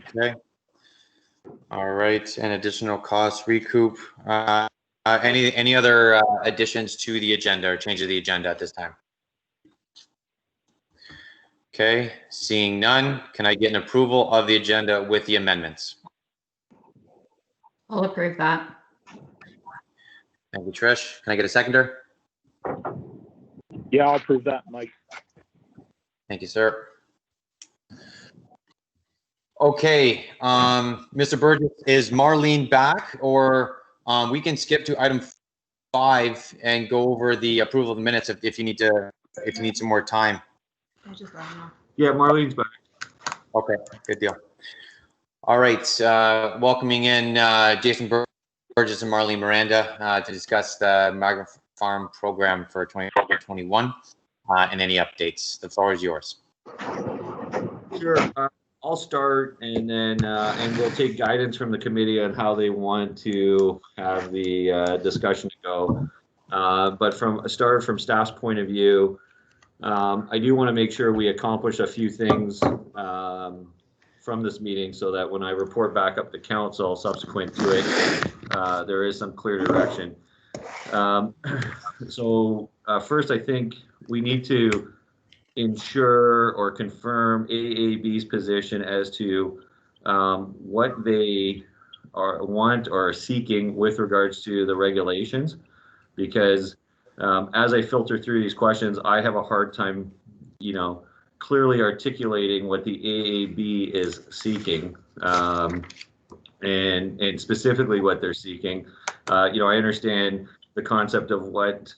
Okay. All right, and additional cost recoup. Any other additions to the agenda or change of the agenda at this time? Okay, seeing none, can I get an approval of the agenda with the amendments? I'll approve that. Thank you, Trish. Can I get a seconder? Yeah, I'll approve that, Mike. Thank you, sir. Okay, Mr. Burgess, is Marlene back, or we can skip to item 5 and go over the approval of the minutes if you need some more time. I just let him know. Yeah, Marlene's back. Okay, good deal. All right, welcoming in Jason Burgess and Marlene Miranda to discuss the migrant farm program for 2021 and any updates. The floor is yours. Sure. I'll start, and then and we'll take guidance from the committee on how they want to have the discussion go. But from staff's point of view, I do want to make sure we accomplish a few things from this meeting, so that when I report back up to council subsequent to it, there is some clear direction. So first, I think we need to ensure or confirm AAB's position as to what they want or are seeking with regards to the regulations, because as I filter through these questions, I have a hard time, clearly articulating what the AAB is seeking, and specifically what they're seeking. I understand the concept of what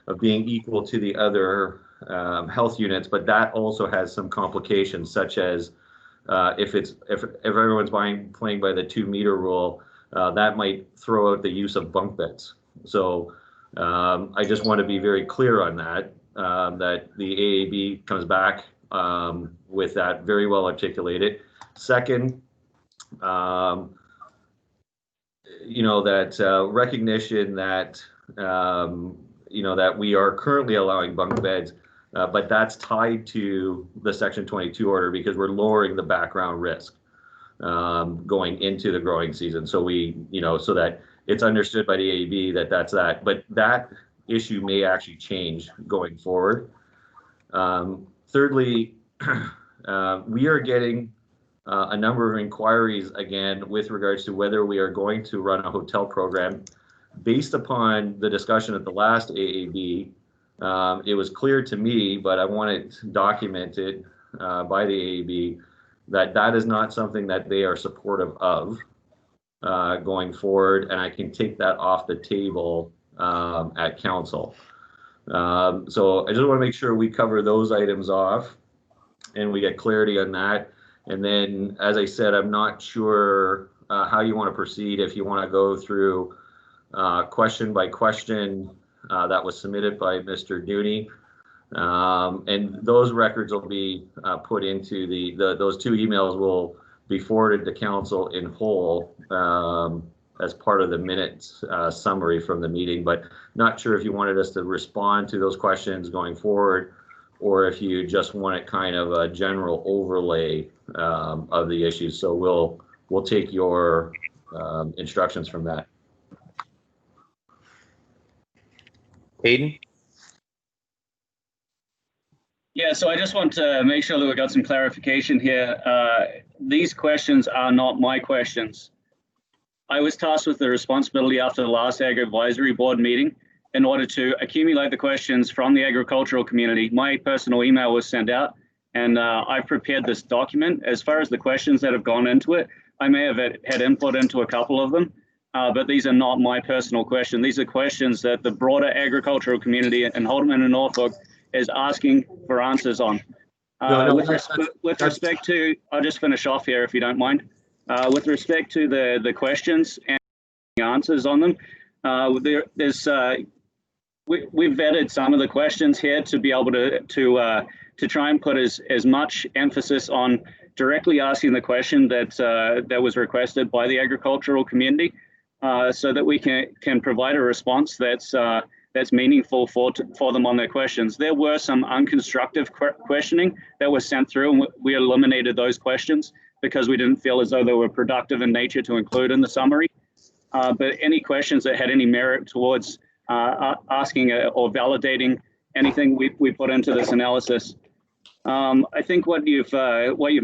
of being equal to the other health units, but that also has some complications, such as if everyone's playing by the 2-meter rule, that might throw out the use of bunk beds. So I just want to be very clear on that, that the AAB comes back with that very well articulated. Second, that recognition that that we are currently allowing bunk beds, but that's tied to the Section 22 order, because we're lowering the background risk going into the growing season. So so that it's understood by the AAB that that's that, but that issue may actually change going forward. Thirdly, we are getting a number of inquiries again with regards to whether we are going to run a hotel program. Based upon the discussion at the last AAB, it was clear to me, but I want it documented by the AAB, that is not something that they are supportive of going forward, and I can take that off the table at council. So I just want to make sure we cover those items off and we get clarity on that. And then, as I said, I'm not sure how you want to proceed, if you want to go through question by question that was submitted by Mr. Dooney, and those records will be put into those 2 emails will be forwarded to council in whole as part of the minutes summary from the meeting. But not sure if you wanted us to respond to those questions going forward, or if you just want it kind of a general overlay of the issues. So we'll take your instructions from that. Hayden? Yeah, so I just want to make sure that we got some clarification here. These questions are not my questions. I was tasked with the responsibility after the last Ag Advisory Board meeting in order to accumulate the questions from the agricultural community. My personal email was sent out, and I've prepared this document. As far as the questions that have gone into it, I may have had input into a couple of them, but these are not my personal questions. These are questions that the broader agricultural community in Haldeman and Norfolk is asking for answers on. With respect to, I'll just finish off here if you don't mind. With respect to the questions and the answers on them, we've vetted some of the questions here to be able to try and put as much emphasis on directly asking the question that was requested by the agricultural community, so that we can provide a response that's that's meaningful for them on their questions. There were some unconstructive questioning that was sent through, and we eliminated those questions because we didn't feel as though they were productive in nature to include in the summary. But any questions that had any merit towards asking or validating anything, we put into this analysis. I think what you've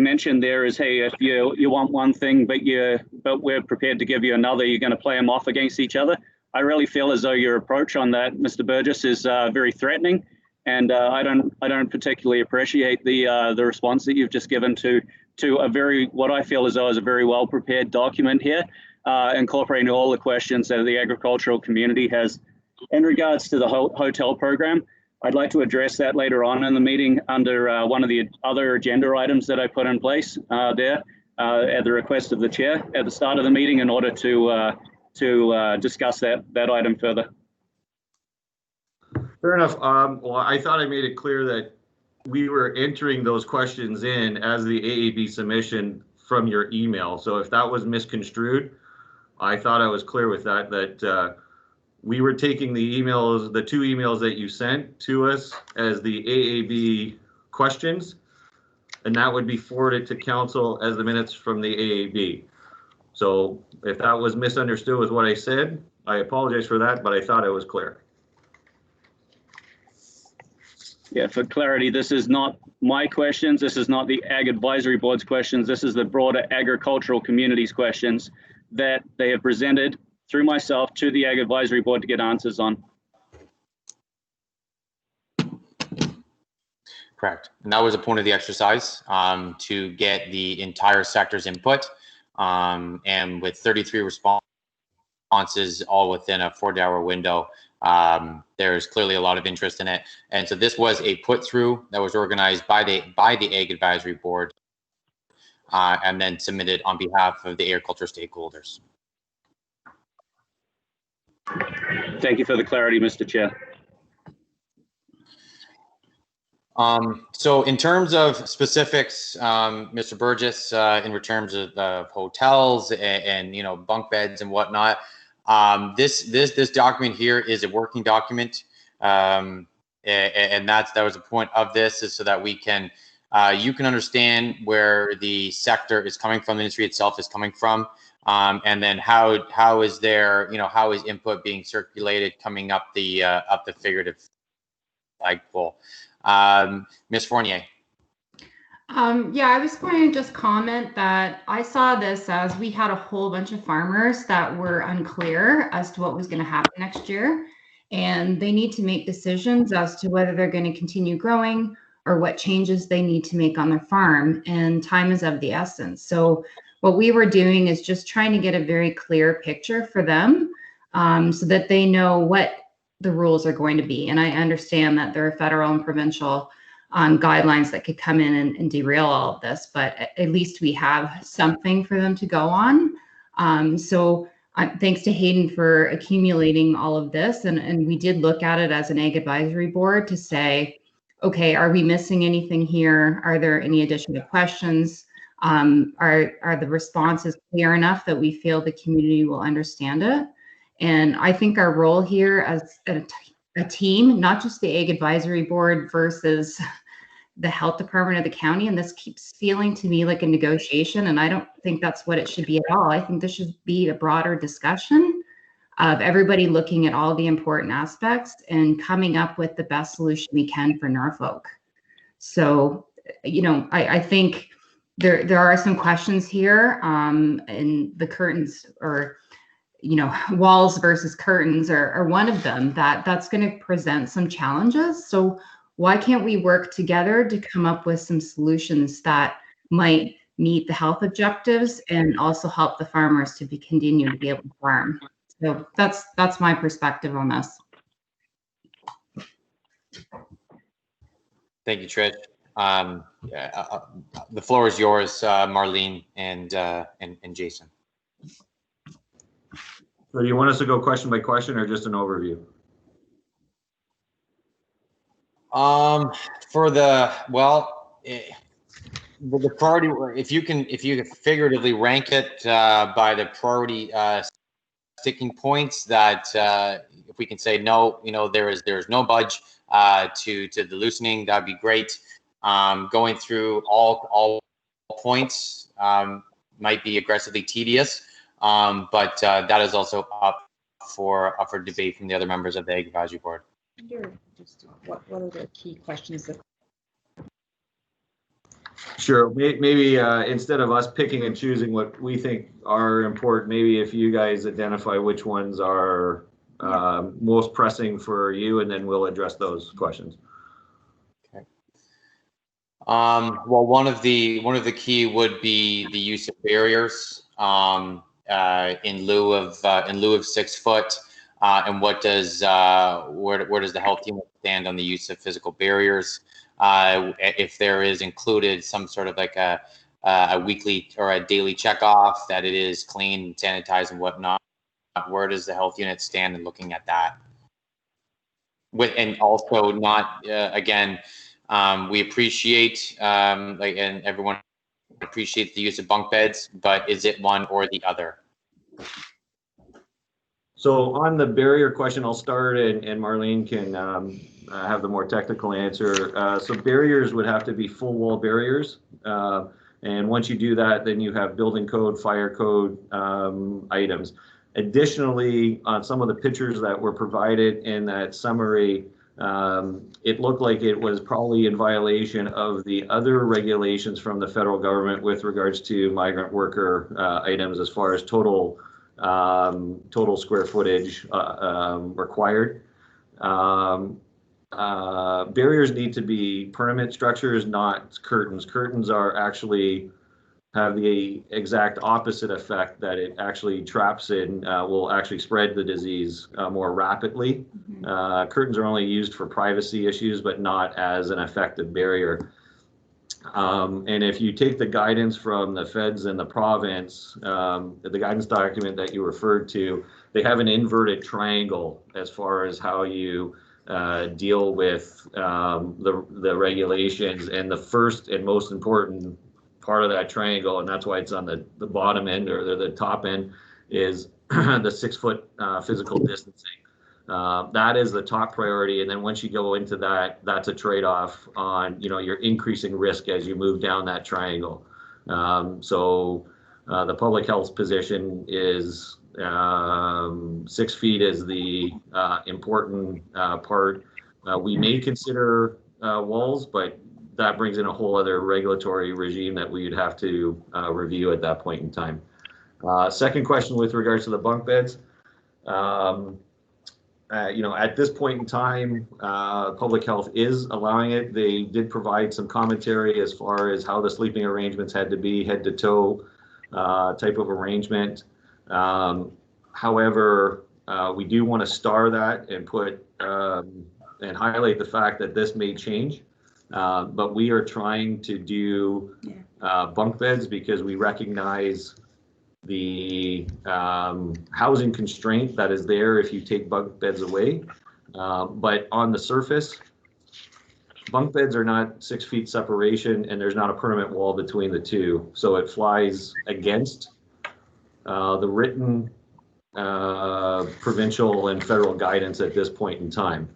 mentioned there is, hey, if you want one thing, but we're prepared to give you another, you're going to play them off against each other. I really feel as though your approach on that, Mr. Burgess, is very threatening, and I don't particularly appreciate the response that you've just given to what I feel as though is a very well prepared document here, incorporating all the questions that the agricultural community has in regards to the hotel program. I'd like to address that later on in the meeting under one of the other agenda items that I put in place there at the request of the chair at the start of the meeting in order to discuss that item further. Fair enough. Well, I thought I made it clear that we were entering those questions in as the AAB submission from your email. So if that was misconstrued, I thought I was clear with that we were taking the emails, the 2 emails that you sent to us as the AAB questions, and that would be forwarded to council as the minutes from the AAB. So if that was misunderstood with what I said, I apologize for that, but I thought it was clear. Yeah, for clarity, this is not my questions. This is not the Ag Advisory Board's questions. This is the broader agricultural community's questions that they have presented through myself to the Ag Advisory Board to get answers on. Correct. And that was a point of the exercise, to get the entire sector's input. And with 33 responses all within a 40-hour window, there's clearly a lot of interest in it. And so this was a put through that was organized by the Ag Advisory Board, and then submitted on behalf of the agriculture stakeholders. Thank you for the clarity, Mr. Chair. So in terms of specifics, Mr. Burgess, in terms of hotels and bunk beds and whatnot, this document here is a working document, and that was the point of this, is so that we can you can understand where the sector is coming from, the industry itself is coming from, and then how is their how is input being circulated coming up the figurative flagpole. Ms. Fournier. Yeah, I was going to just comment that I saw this as we had a whole bunch of farmers that were unclear as to what was going to happen next year, and they need to make decisions as to whether they're going to continue growing or what changes they need to make on their farm, and time is of the essence. So what we were doing is just trying to get a very clear picture for them, so that they know what the rules are going to be. And I understand that there are federal and provincial guidelines that could come in and derail all of this, but at least we have something for them to go on. So thanks to Hayden for accumulating all of this. And we did look at it as an Ag Advisory Board to say, okay, are we missing anything here? Are there any additional questions? Are the responses clear enough that we feel the community will understand it? And I think our role here as a team, not just the Ag Advisory Board versus the health department of the county, and this keeps feeling to me like a negotiation, and I don't think that's what it should be at all. I think this should be a broader discussion of everybody looking at all the important aspects and coming up with the best solution we can for Norfolk. So, I think there are some questions here, and the curtains, or walls versus curtains are one of them that's going to present some challenges. So why can't we work together to come up with some solutions that might meet the health objectives and also help the farmers to continue to be able to farm? So that's my perspective on this. Thank you, Trish. The floor is yours, Marlene and Jason. So do you want us to go question by question or just an overview? For the priority, if you can figuratively rank it by the priority sticking points that if we can say no, there's no budge to the loosening, that'd be great. Going through all points might be aggressively tedious, but that is also up for debate from the other members of the Ag Advisory Board. What are the key questions that? Sure. Maybe instead of us picking and choosing what we think are important, maybe if you guys identify which ones are most pressing for you, and then we'll address those questions. Okay. Well, one of the key would be the use of barriers in lieu of 6 foot, and what does where does the health team stand on the use of physical barriers? If there is included some sort of like a weekly or a daily check off that it is clean, sanitized, and whatnot, where does the health unit stand in looking at that? And also not again, we appreciate and everyone appreciates the use of bunk beds, but is it one or the other? So on the barrier question, I'll start, and Marlene can have the more technical answer. So barriers would have to be full wall barriers. And once you do that, then you have building code, fire code items. Additionally, on some of the pictures that were provided in that summary, it looked like it was probably in violation of the other regulations from the federal government with regards to migrant worker items as far as total square footage required. Barriers need to be permanent structures, not curtains. Curtains are actually have the exact opposite effect, that it actually traps and will actually spread the disease more rapidly. Mm-hmm. Curtains are only used for privacy issues, but not as an effective barrier. And if you take the guidance from the feds and the province, the guidance document that you referred to, they have an inverted triangle as far as how you deal with the regulations. And the first and most important part of that triangle, and that's why it's on the bottom end or the top end, is the 6 foot physical distancing. That is the top priority, and then once you go into that, that's a trade-off on you're increasing risk as you move down that triangle. So the public health position is 6 feet is the important part. We may consider walls, but that brings in a whole other regulatory regime that we'd have to review at that point in time. Second question with regards to the bunk beds. At this point in time, public health is allowing it. They did provide some commentary as far as how the sleeping arrangements had to be head to toe type of arrangement. However, we do want to star that and put and highlight the fact that this may change. But we are trying to do bunk beds because we recognize the housing constraint that is there if you take bunk beds away. But on the surface, bunk beds are not 6 feet separation, and there's not a permanent wall between the two. So it flies against the written provincial and federal guidance at this point in time.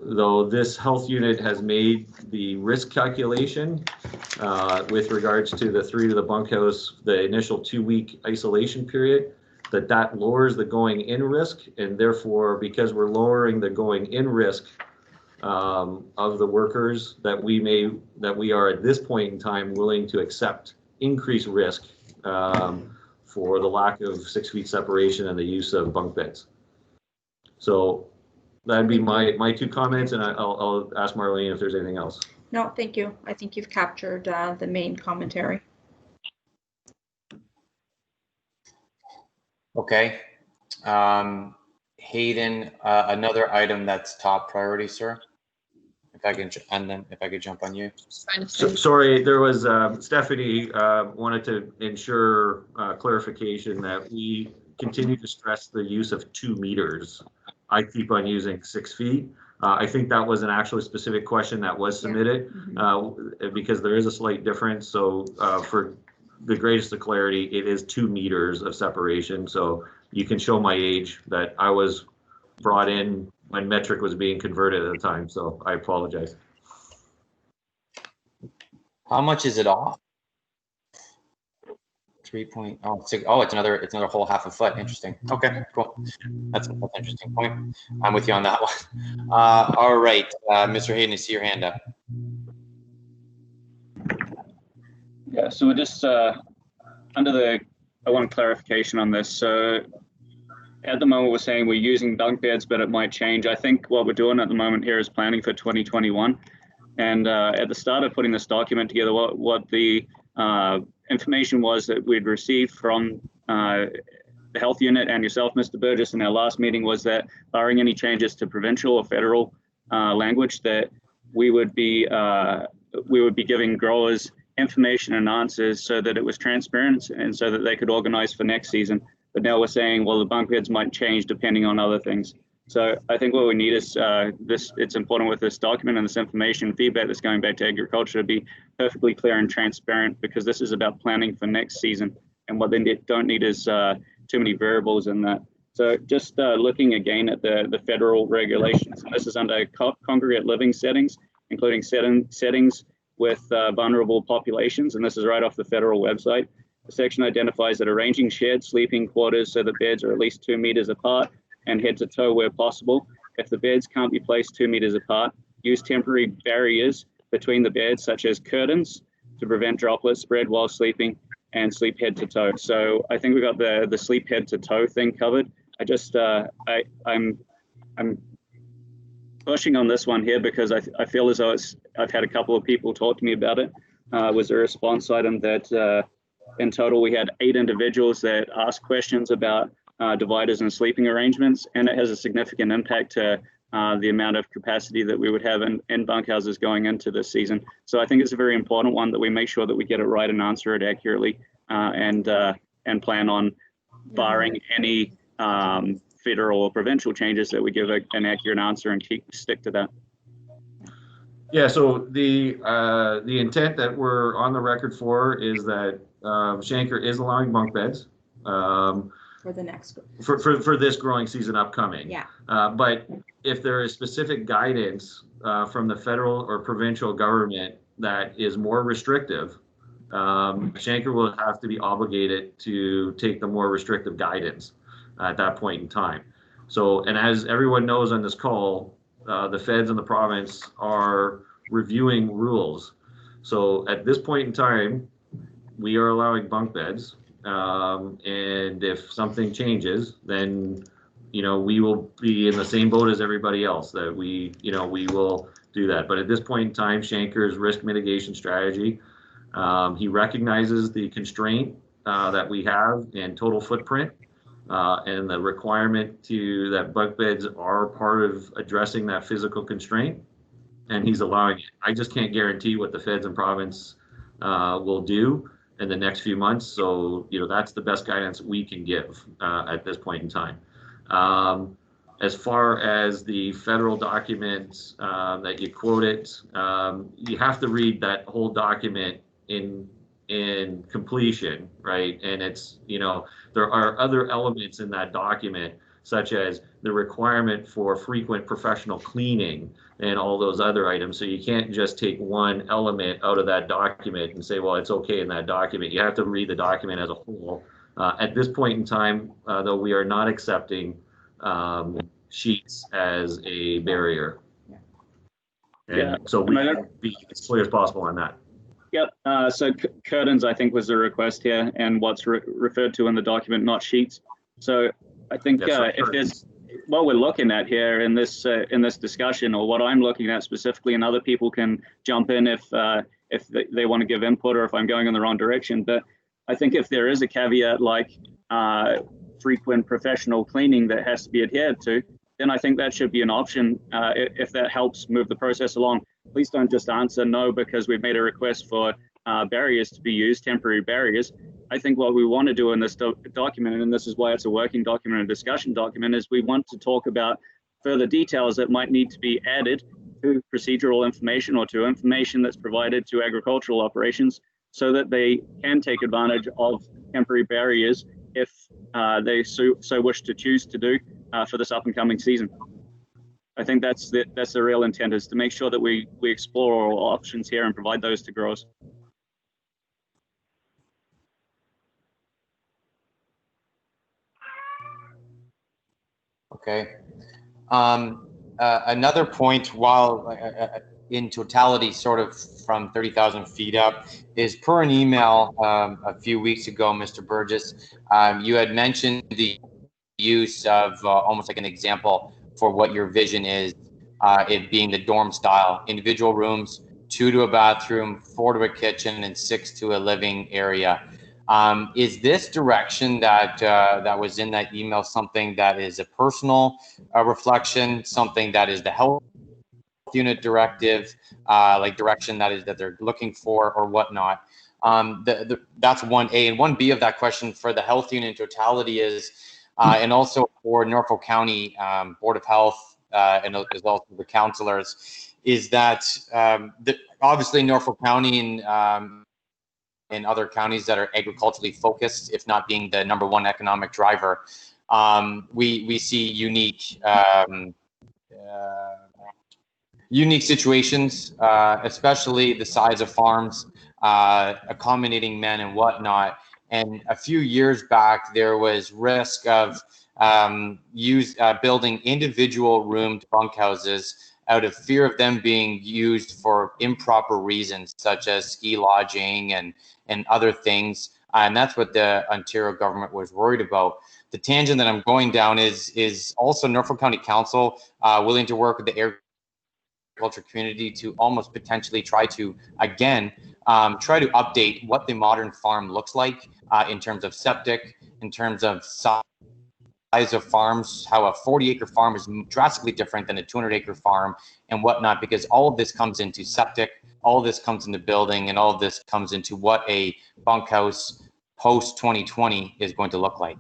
Though this health unit has made the risk calculation with regards to the 3 to the bunkhouse, the initial 2-week isolation period, that lowers the going in risk, and therefore, because we're lowering the going in risk of the workers, that we are at this point in time willing to accept increased risk for the lack of 6 feet separation and the use of bunk beds. So that'd be my 2 comments, and I'll ask Marlene if there's anything else. No, thank you. I think you've captured the main commentary. Okay. Hayden, another item that's top priority, sir. If I could jump on you. So, sorry, there was Stephanie wanted to ensure clarification that we continue to stress the use of 2 meters. I keep on using 6 feet. I think that was an actually specific question that was submitted because there is a slight difference. So for the greatest of clarity, it is 2 meters of separation. So you can show my age that I was brought in when metric was being converted at the time. So I apologize. How much is it off? 3.06. Oh, it's another whole half a foot. Interesting. Okay, cool. That's an interesting point. I'm with you on that one. All right, Mr. Hayden, I see your hand up. Yeah, so we're just I want clarification on this. So at the moment, we're saying we're using bunk beds, but it might change. I think what we're doing at the moment here is planning for 2021. And at the start of putting this document together, what the information was that we'd received from the health unit and yourself, Mr. Burgess, in our last meeting was that barring any changes to provincial or federal language, that we would be giving growers information and answers so that it was transparent and so that they could organize for next season. But now we're saying, well, the bunk beds might change depending on other things. So I think what we need is it's important with this document and this information feedback that's going back to agriculture to be perfectly clear and transparent, because this is about planning for next season. And what they don't need is too many variables in that. So just looking again at the federal regulations, and this is under congregate living settings, including settings with vulnerable populations, and this is right off the federal website. The section identifies that arranging shared sleeping quarters so the beds are at least 2 meters apart and head to toe where possible. If the beds can't be placed 2 meters apart, use temporary barriers between the beds, such as curtains, to prevent droplet spread while sleeping, and sleep head to toe. So I think we got the sleep head to toe thing covered. I just I'm pushing on this one here because I feel as though I've had a couple of people talk to me about it. Was a response item that in total we had 8 individuals that asked questions about dividers and sleeping arrangements, and it has a significant impact to the amount of capacity that we would have in bunkhouses going into this season. So I think it's a very important one that we make sure that we get it right and answer it accurately, and plan on barring any federal or provincial changes that we give an accurate answer and stick to that. Yeah, so the intent that we're on the record for is that Shanker is allowing bunk beds. For the next for this growing season upcoming. Yeah. But if there is specific guidance from the federal or provincial government that is more restrictive, Shanker will have to be obligated to take the more restrictive guidance at that point in time. So, and as everyone knows on this call, the feds and the province are reviewing rules. So at this point in time, we are allowing bunk beds. And if something changes, then, we will be in the same boat as everybody else, that we will do that. But at this point in time, Shanker's risk mitigation strategy, he recognizes the constraint that we have in total footprint and the requirement that bunk beds are part of addressing that physical constraint, and he's allowing it. I just can't guarantee what the feds and province will do in the next few months. So, that's the best guidance we can give at this point in time. As far as the federal documents that you quoted, you have to read that whole document in completion, right? And it's, there are other elements in that document, such as the requirement for frequent professional cleaning and all those other items. So you can't just take one element out of that document and say, well, it's okay in that document. You have to read the document as a whole. At this point in time, though, we are not accepting sheets as a barrier. And so we can be as clear as possible on that. Yep. So curtains, I think, was the request here, and what's referred to in the document, not sheets. So I think if there's what we're looking at here in this discussion, or what I'm looking at specifically, and other people can jump in if they want to give input, or if I'm going in the wrong direction. But I think if there is a caveat like frequent professional cleaning that has to be adhered to, then I think that should be an option if that helps move the process along. Please don't just answer no because we've made a request for barriers to be used, temporary barriers. I think what we want to do in this document, and this is why it's a working document and a discussion document, is we want to talk about further details that might need to be added to procedural information or to information that's provided to agricultural operations so that they can take advantage of temporary barriers if they so wish to choose to do for this up and coming season. I think that's the real intent, is to make sure that we explore all options here and provide those to growers. Okay. Another point, while in totality, sort of from 30,000 feet up, is per an email a few weeks ago, Mr. Burgess, you had mentioned the use of almost like an example for what your vision is, it being the dorm style, individual rooms, 2 to a bathroom, 4 to a kitchen, and 6 to a living area. Is this direction that that was in that email something that is a personal reflection, something that is the health unit directive, like direction that they're looking for, or whatnot? That's 1A. And 1B of that question for the health unit in totality is, and also for Norfolk County Board of Health and as also the councilors, is that obviously Norfolk County and other counties that are agriculturally focused, if not being the #1 economic driver, we see unique situations, especially the size of farms, accommodating men and whatnot. And a few years back, there was risk of building individual roomed bunkhouses out of fear of them being used for improper reasons, such as ski lodging and other things. And that's what the Ontario government was worried about. The tangent that I'm going down is also Norfolk County Council willing to work with the agriculture community to almost potentially try to, again, try to update what the modern farm looks like in terms of septic, in terms of size of farms, how a 40-acre farm is drastically different than a 200-acre farm and whatnot, because all of this comes into septic, all of this comes into building, and all of this comes into what a bunkhouse post 2020 is going to look like.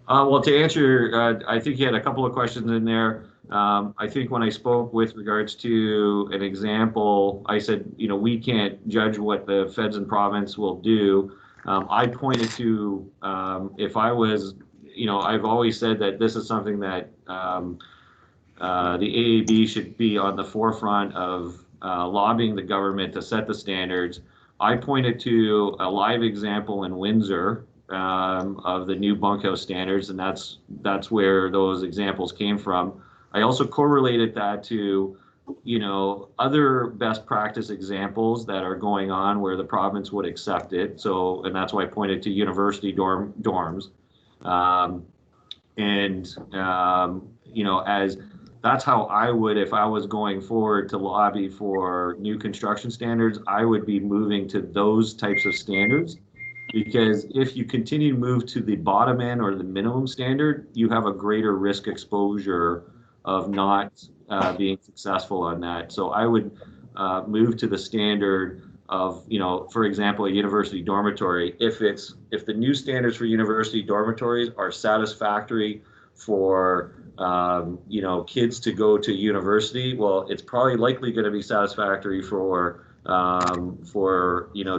Well, to answer, I think you had a couple of questions in there. I think when I spoke with regards to an example, I said, we can't judge what the feds and province will do. I pointed to, if I was, I've always said that this is something that the AAB should be on the forefront of lobbying the government to set the standards. I pointed to a live example in Windsor of the new bunkhouse standards, and that's where those examples came from. I also correlated that to other best practice examples that are going on where the province would accept it. So, and that's why I pointed to university dorms. As that's how I would, if I was going forward to lobby for new construction standards, I would be moving to those types of standards. Because if you continue to move to the bottom end or the minimum standard, you have a greater risk exposure of not being successful on that. So I would move to the standard of, for example, a university dormitory. If the new standards for university dormitories are satisfactory for kids to go to university, well, it's probably likely going to be satisfactory for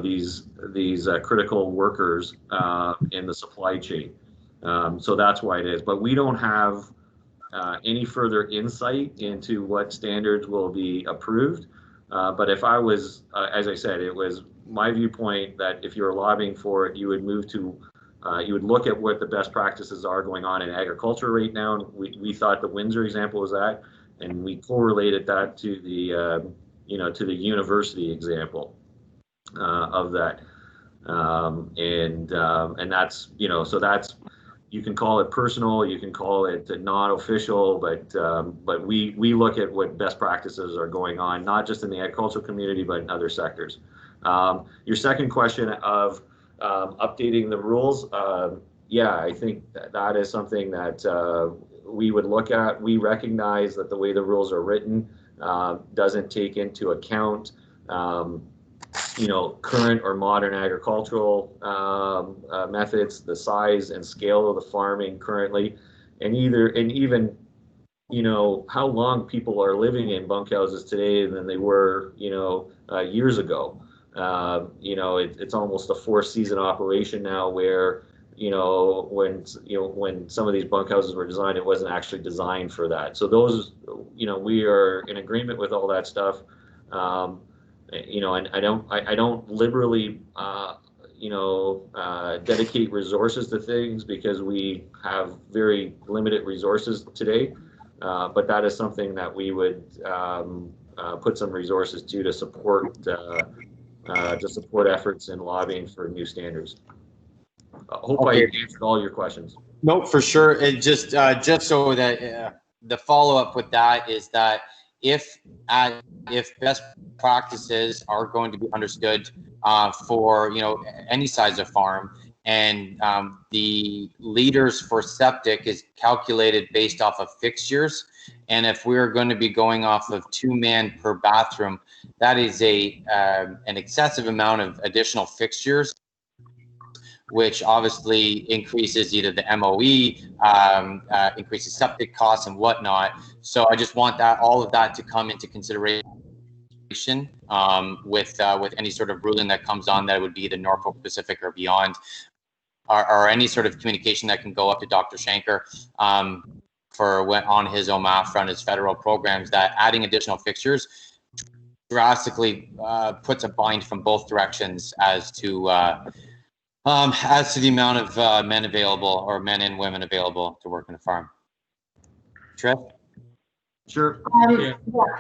these critical workers in the supply chain. So that's why it is. But we don't have any further insight into what standards will be approved. But if I was, as I said, it was my viewpoint that if you're lobbying for it, you would move to, you would look at what the best practices are going on in agriculture right now. And we thought the Windsor example was that, and we correlated that to the to the university example of that, and that's so that's, you can call it personal, you can call it non-official, but we look at what best practices are going on, not just in the agricultural community but in other sectors. Your second question of updating the rules, yeah, I think that is something that we would look at. We recognize that the way the rules are written doesn't take into account current or modern agricultural methods, the size and scale of the farming currently, and even how long people are living in bunkhouses today than they were, years ago. It's almost a 4-season operation now where, when some of these bunkhouses were designed, it wasn't actually designed for that. So those, we are in agreement with all that stuff. And I don't liberally, dedicate resources to things because we have very limited resources today. But that is something that we would put some resources to support efforts in lobbying for new standards. I hope I answered all your questions. No, for sure. And just so that the follow up with that is that if best practices are going to be understood for any size of farm, and the liters for septic is calculated based off of fixtures, and if we're going to be going off of 2-man per bathroom, that is an excessive amount of additional fixtures, which obviously increases either the MOE, increases septic costs and whatnot. So I just want all of that to come into consideration with any sort of ruling that comes on, that would be the Norfolk Pacific or beyond, or any sort of communication that can go up to Dr. Shanker for when on his OMAF run his federal programs, that adding additional fixtures drastically puts a bind from both directions as to the amount of men available, or men and women available to work in a farm. Trev? Sure. Yeah,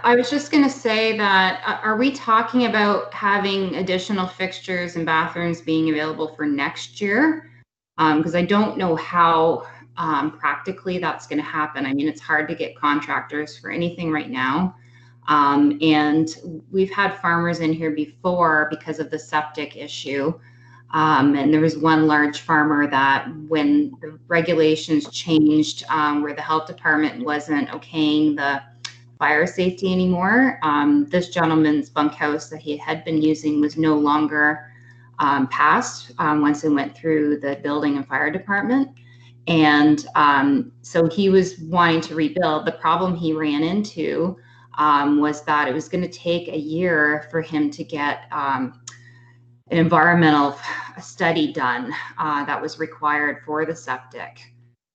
I was just going to say that, are we talking about having additional fixtures and bathrooms being available for next year? Because I don't know how practically that's going to happen. I mean, it's hard to get contractors for anything right now. And we've had farmers in here before because of the septic issue. And there was one large farmer that, when the regulations changed, where the health department wasn't okaying the fire safety anymore, this gentleman's bunkhouse that he had been using was no longer passed once it went through the building and fire department. And so he was wanting to rebuild. The problem he ran into was that it was going to take a year for him to get an environmental study done that was required for the septic.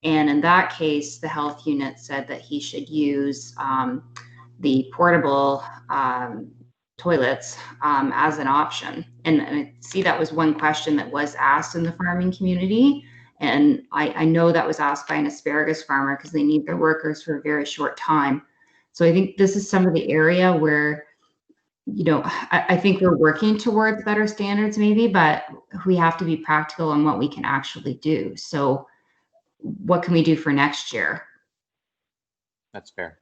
And in that case, the health unit said that he should use the portable toilets as an option. And I see that was one question that was asked in the farming community. And I know that was asked by an asparagus farmer because they need their workers for a very short time. So I think this is some of the area where, I think we're working towards better standards maybe, but we have to be practical on what we can actually do. So what can we do for next year? That's fair.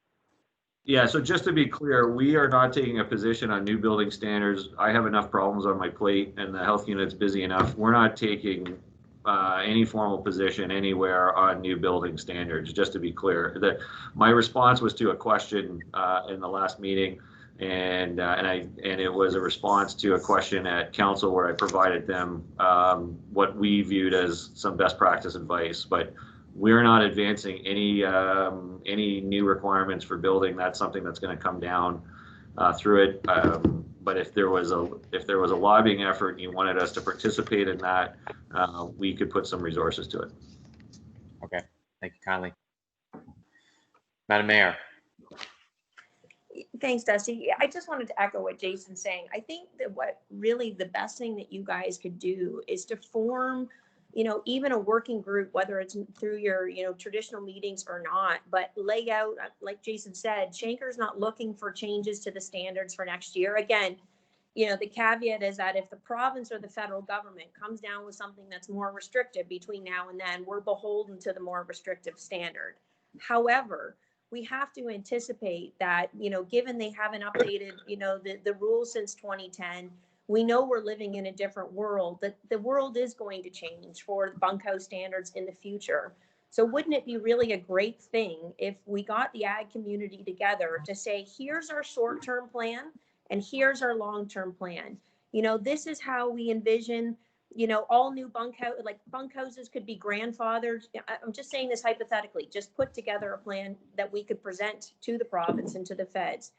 Yeah, so just to be clear, we are not taking a position on new building standards. I have enough problems on my plate and the health unit's busy enough. We're not taking any formal position anywhere on new building standards, just to be clear. My response was to a question in the last meeting, and it was a response to a question at council where I provided them what we viewed as some best practice advice. But we're not advancing any new requirements for building. That's something that's going to come down through it. But if there was a lobbying effort and you wanted us to participate in that, we could put some resources to it. Okay, thank you kindly. Madam Mayor. Thanks, Dusty. I just wanted to echo what Jason's saying. I think that what really the best thing that you guys could do is to form, even a working group, whether it's through your, traditional meetings or not, but lay out, like Jason said, Shanker's not looking for changes to the standards for next year. Again, the caveat is that if the province or the federal government comes down with something that's more restrictive between now and then, we're beholden to the more restrictive standard. However, we have to anticipate that, given they haven't updated, the rules since 2010, we know we're living in a different world, that the world is going to change for bunkhouse standards in the future. So wouldn't it be really a great thing if we got the ag community together to say, here's our short-term plan and here's our long-term plan. This is how we envision all new bunkhouses could be grandfathered. I'm just saying this hypothetically, just put together a plan that we could present to the province and to the feds.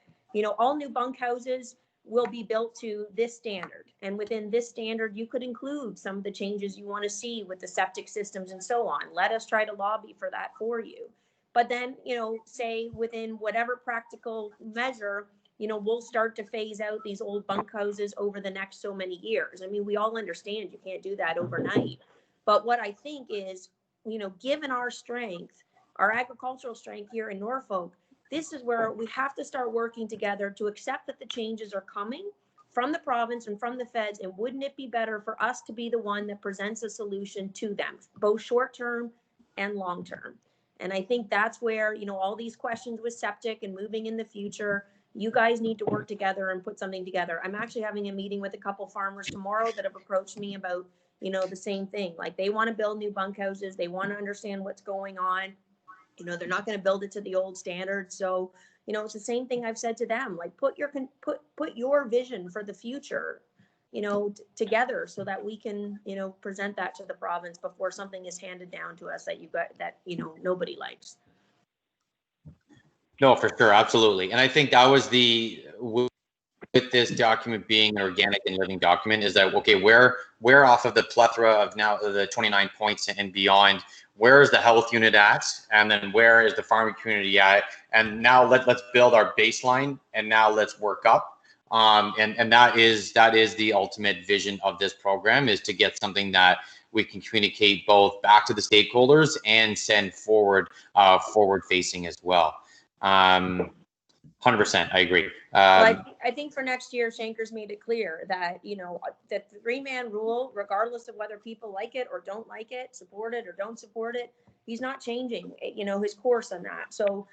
All new bunkhouses will be built to this standard. And within this standard, you could include some of the changes you want to see with the septic systems and so on. Let us try to lobby for that for you. But then, say within whatever practical measure, we'll start to phase out these old bunkhouses over the next so many years. I mean, we all understand you can't do that overnight. But what I think is, given our strength, our agricultural strength here in Norfolk, this is where we have to start working together to accept that the changes are coming from the province and from the feds. And wouldn't it be better for us to be the one that presents a solution to them, both short term and long term? And I think that's where, all these questions with septic and moving in the future, you guys need to work together and put something together. I'm actually having a meeting with a couple farmers tomorrow that have approached me about, the same thing. Like, they want to build new bunkhouses. They want to understand what's going on. They're not going to build it to the old standards. So, it's the same thing I've said to them. Like, put your vision for the future, together so that we can, present that to the province before something is handed down to us that nobody likes. No, for sure, absolutely. And I think that was with this document being an organic and living document, is that, okay, where off of the plethora of now the 29 points and beyond, where is the health unit at, and then where is the farming community at, and now let's build our baseline, and now let's work up. And that is the ultimate vision of this program, is to get something that we can communicate both back to the stakeholders and send forward facing as well. 100%, I agree. Well, I think for next year, Shanker's made it clear that, that the 3-man rule, regardless of whether people like it or don't like it, support it or don't support it, he's not changing, his course on that. So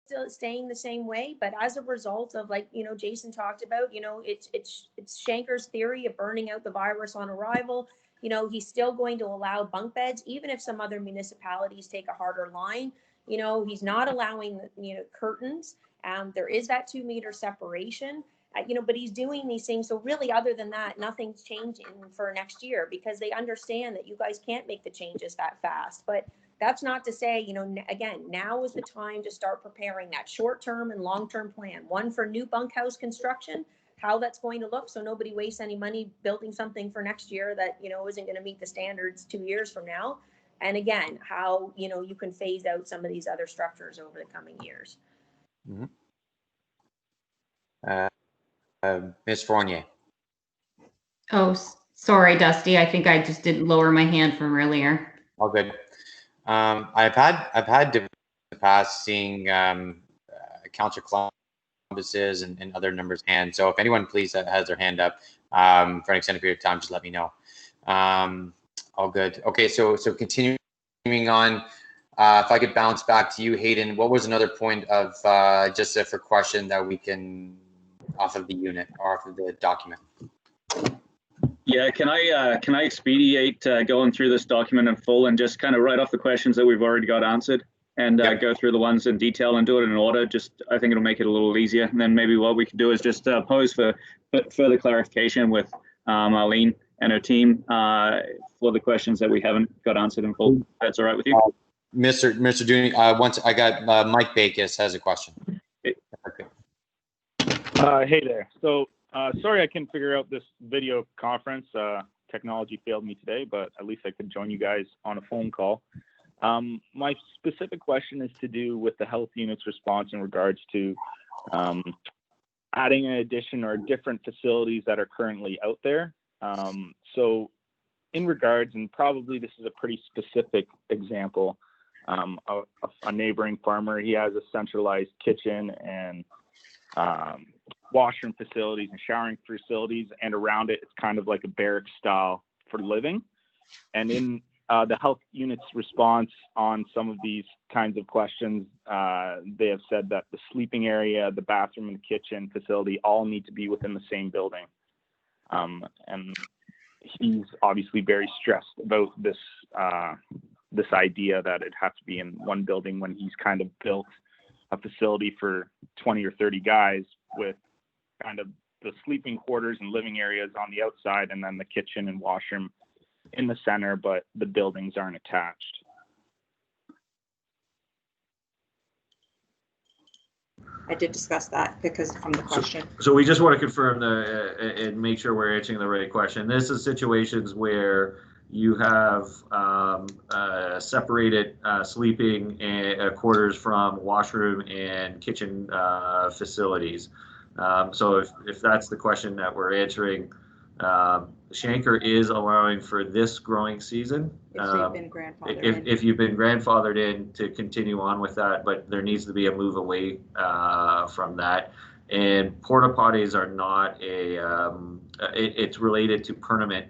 still staying the same way, but as a result of, like, Jason talked about, it's Shanker's theory of burning out the virus on arrival. He's still going to allow bunk beds, even if some other municipalities take a harder line. He's not allowing, curtains. There is that 2-meter separation, but he's doing these things. So really, other than that, nothing's changing for next year, because they understand that you guys can't make the changes that fast. But that's not to say, again, now is the time to start preparing that short-term and long-term plan. One for new bunkhouse construction, how that's going to look, so nobody wastes any money building something for next year that, isn't going to meet the standards 2 years from now. And again, how, you can phase out some of these other structures over the coming years. Mm-hmm. Ms. Fournier. Oh, sorry, Dusty. I think I just didn't lower my hand from earlier. All good. I've had in the past seeing Councillor Columbus's and other numbers hand. So if anyone please has their hand up for an extended period of time, just let me know. All good. Okay, so continuing on. If I could bounce back to you, Hayden, what was another point of just for question that we can off of the unit or off of the document? Yeah, can I expedite going through this document in full and just kind of write off the questions that we've already got answered and go through the ones in detail and do it in order? Just, I think it'll make it a little easier. And then maybe what we could do is just pose for further clarification with Arlene and her team for the questions that we haven't got answered in full. That's all right with you? Mr. Dooney, once I got Mike Bakis has a question. Okay. Hey there. So sorry I couldn't figure out this video conference. Technology failed me today, but at least I could join you guys on a phone call. My specific question is to do with the health unit's response in regards to adding an addition or different facilities that are currently out there. So in regards, and probably this is a pretty specific example, a neighboring farmer, he has a centralized kitchen and washroom facilities and showering facilities, and around it, it's kind of like a barrack style for living. And in the health unit's response on some of these kinds of questions, they have said that the sleeping area, the bathroom, and the kitchen facility all need to be within the same building. And he's obviously very stressed about this this idea that it has to be in one building when he's kind of built a facility for 20 or 30 guys with kind of the sleeping quarters and living areas on the outside, and then the kitchen and washroom in the center, but the buildings aren't attached. I did discuss that because from the question. So we just want to confirm and make sure we're answering the right question. This is situations where you have separated sleeping quarters from washroom and kitchen facilities. So if that's the question that we're answering, Shanker is allowing for this growing season. If they've been grandfathered in. If you've been grandfathered in, to continue on with that, but there needs to be a move away from that. And porta potties are not it's related to permanent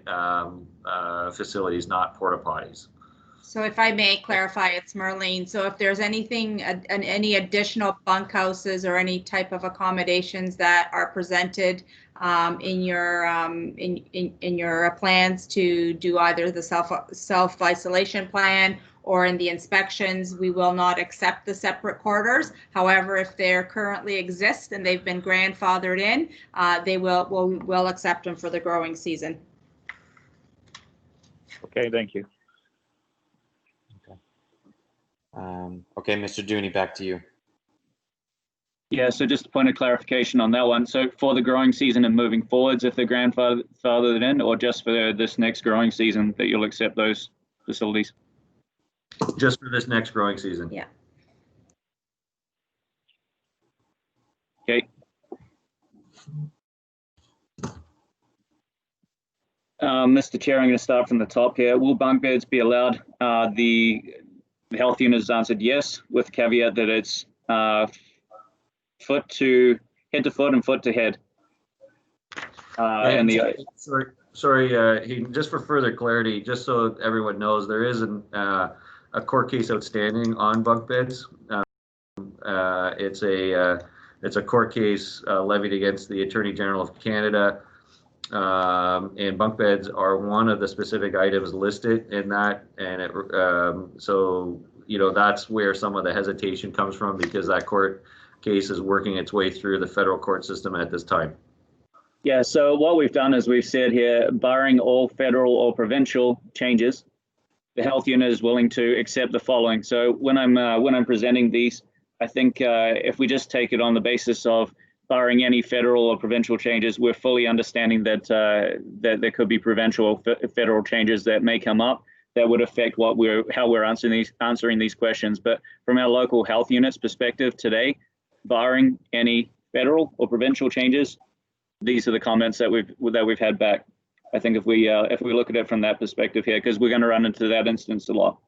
facilities, not porta potties. So if I may clarify, it's Marlene. So if there's anything, any additional bunkhouses or any type of accommodations that are presented in your plans to do either the self-isolation plan or in the inspections, we will not accept the separate corridors. However, if they currently exist and they've been grandfathered in, we'll accept them for the growing season. Okay, thank you. Okay, Mr. Dooney, back to you. Yeah, so just a point of clarification on that one. So for the growing season and moving forwards, if they're grandfathered in, or just for this next growing season that you'll accept those facilities? Just for this next growing season. Yeah. Okay. Mr. Chair, I'm going to start from the top here. Will bunk beds be allowed? The health unit has answered yes, with caveat that it's head to foot and foot to head. Sorry, just for further clarity, just so everyone knows, there is a court case outstanding on bunk beds. It's a court case levied against the Attorney General of Canada, and bunk beds are one of the specific items listed in that, and so that's where some of the hesitation comes from, because that court case is working its way through the federal court system at this time. Yeah, so what we've done is we've said here, barring all federal or provincial changes, the health unit is willing to accept the following. So when I'm presenting these, I think if we just take it on the basis of barring any federal or provincial changes, we're fully understanding that that there could be provincial or federal changes that may come up that would affect how we're answering these questions. But from our local health unit's perspective today, barring any federal or provincial changes, these are the comments that we've had back. I think if we look at it from that perspective here, because we're going to run into that instance a lot.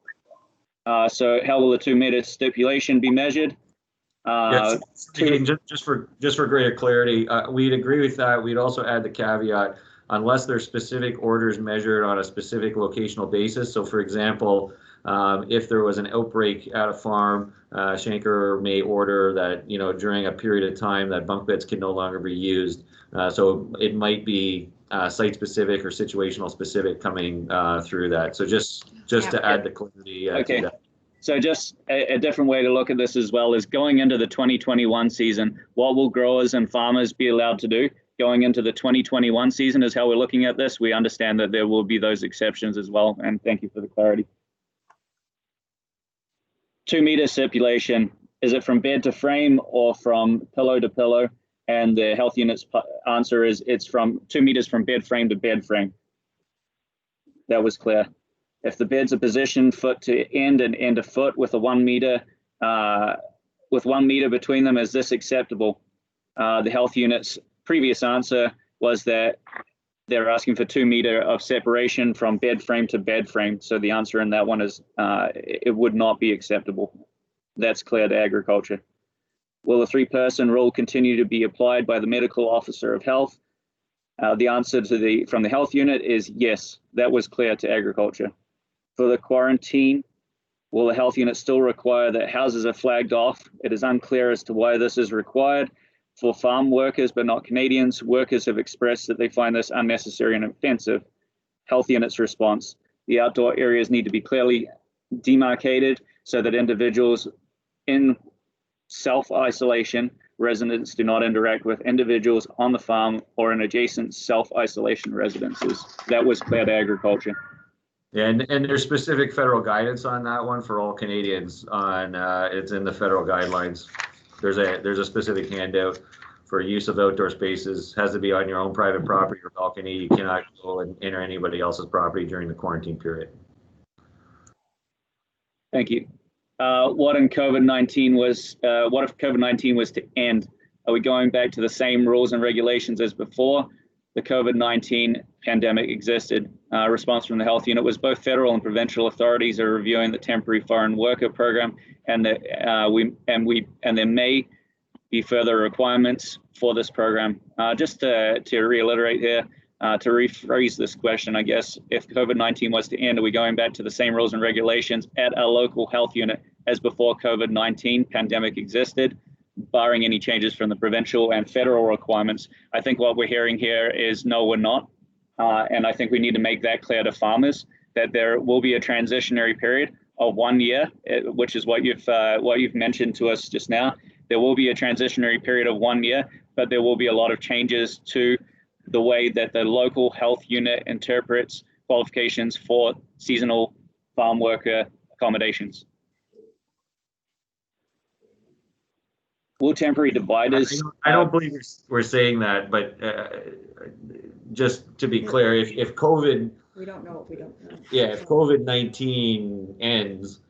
So how will the 2 meter stipulation be measured? Yes. Just for greater clarity, we'd agree with that. We'd also add the caveat, unless there's specific orders measured on a specific locational basis. So for example, if there was an outbreak at a farm, Shanker may order that, during a period of time that bunk beds can no longer be used. So it might be site specific or situational specific coming through that. So just to add the clarity to that. So just a different way to look at this as well is going into the 2021 season, what will growers and farmers be allowed to do? Going into the 2021 season is how we're looking at this. We understand that there will be those exceptions as well, and thank you for the clarity. 2 meter stipulation, is it from bed to frame or from pillow to pillow? And the health unit's answer is it's from 2 meters from bed frame to bed frame. That was clear. If the beds are positioned foot to end and end to foot with a 1 meter, between them, is this acceptable? The health unit's previous answer was that they're asking for 2 meter of separation from bed frame to bed frame. So the answer in that one is it would not be acceptable. That's clear to agriculture. Will the 3-person rule continue to be applied by the medical officer of health? The answer from the health unit is yes. That was clear to agriculture. For the quarantine, will the health unit still require that houses are flagged off? It is unclear as to why this is required. For farm workers, but not Canadians, workers have expressed that they find this unnecessary and offensive. Health unit's response: the outdoor areas need to be clearly demarcated so that individuals in self-isolation residents do not interact with individuals on the farm or in adjacent self-isolation residences. That was clear to agriculture. And there's specific federal guidance on that one for all Canadians. On it's in the federal guidelines. There's a specific handout for use of outdoor spaces. Has to be on your own private property or balcony. You cannot go and enter anybody else's property during the quarantine period. Thank you. What if COVID-19 was to end? Are we going back to the same rules and regulations as before the COVID-19 pandemic existed? Response from the health unit was both federal and provincial authorities are reviewing the temporary foreign worker program, and that there may be further requirements for this program. Just to reiterate here, to rephrase this question, I guess, if COVID-19 was to end, are we going back to the same rules and regulations at our local health unit as before COVID-19 pandemic existed, barring any changes from the provincial and federal requirements? I think what we're hearing here is no, we're not. And I think we need to make that clear to farmers that there will be a transitionary period of 1 year, which is what you've mentioned to us just now. There will be a transitionary period of 1 year, but there will be a lot of changes to the way that the local health unit interprets qualifications for seasonal farm worker accommodations. Will temporary dividers... I don't believe we're saying that, but just to be clear, if COVID... We don't know what we don't know. Yeah, if COVID-19 ends,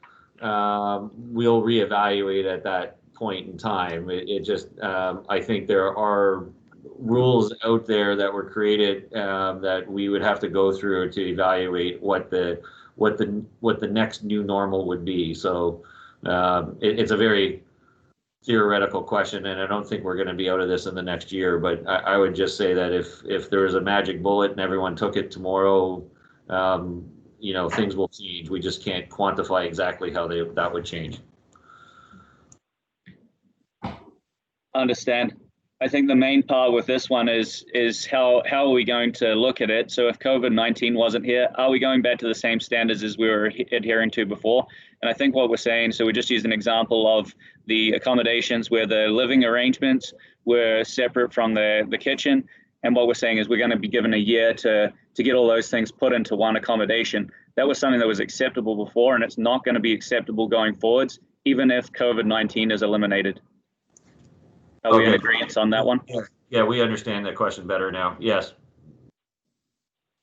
we'll reevaluate at that point in time. It just, I think there are rules out there that were created that we would have to go through to evaluate what the next new normal would be. So it's a very theoretical question, and I don't think we're going to be out of this in the next year. But I would just say that if there was a magic bullet and everyone took it tomorrow, things will change. We just can't quantify exactly how that would change. Understand. I think the main part with this one is how are we going to look at it? So if COVID-19 wasn't here, are we going back to the same standards as we were adhering to before? And I think what we're saying, so we just used an example of the accommodations where the living arrangements were separate from the kitchen. And what we're saying is we're going to be given a year to get all those things put into one accommodation. That was something that was acceptable before, and it's not going to be acceptable going forwards, even if COVID-19 is eliminated. Are we in agreement on that one? Yeah, we understand that question better now. Yes.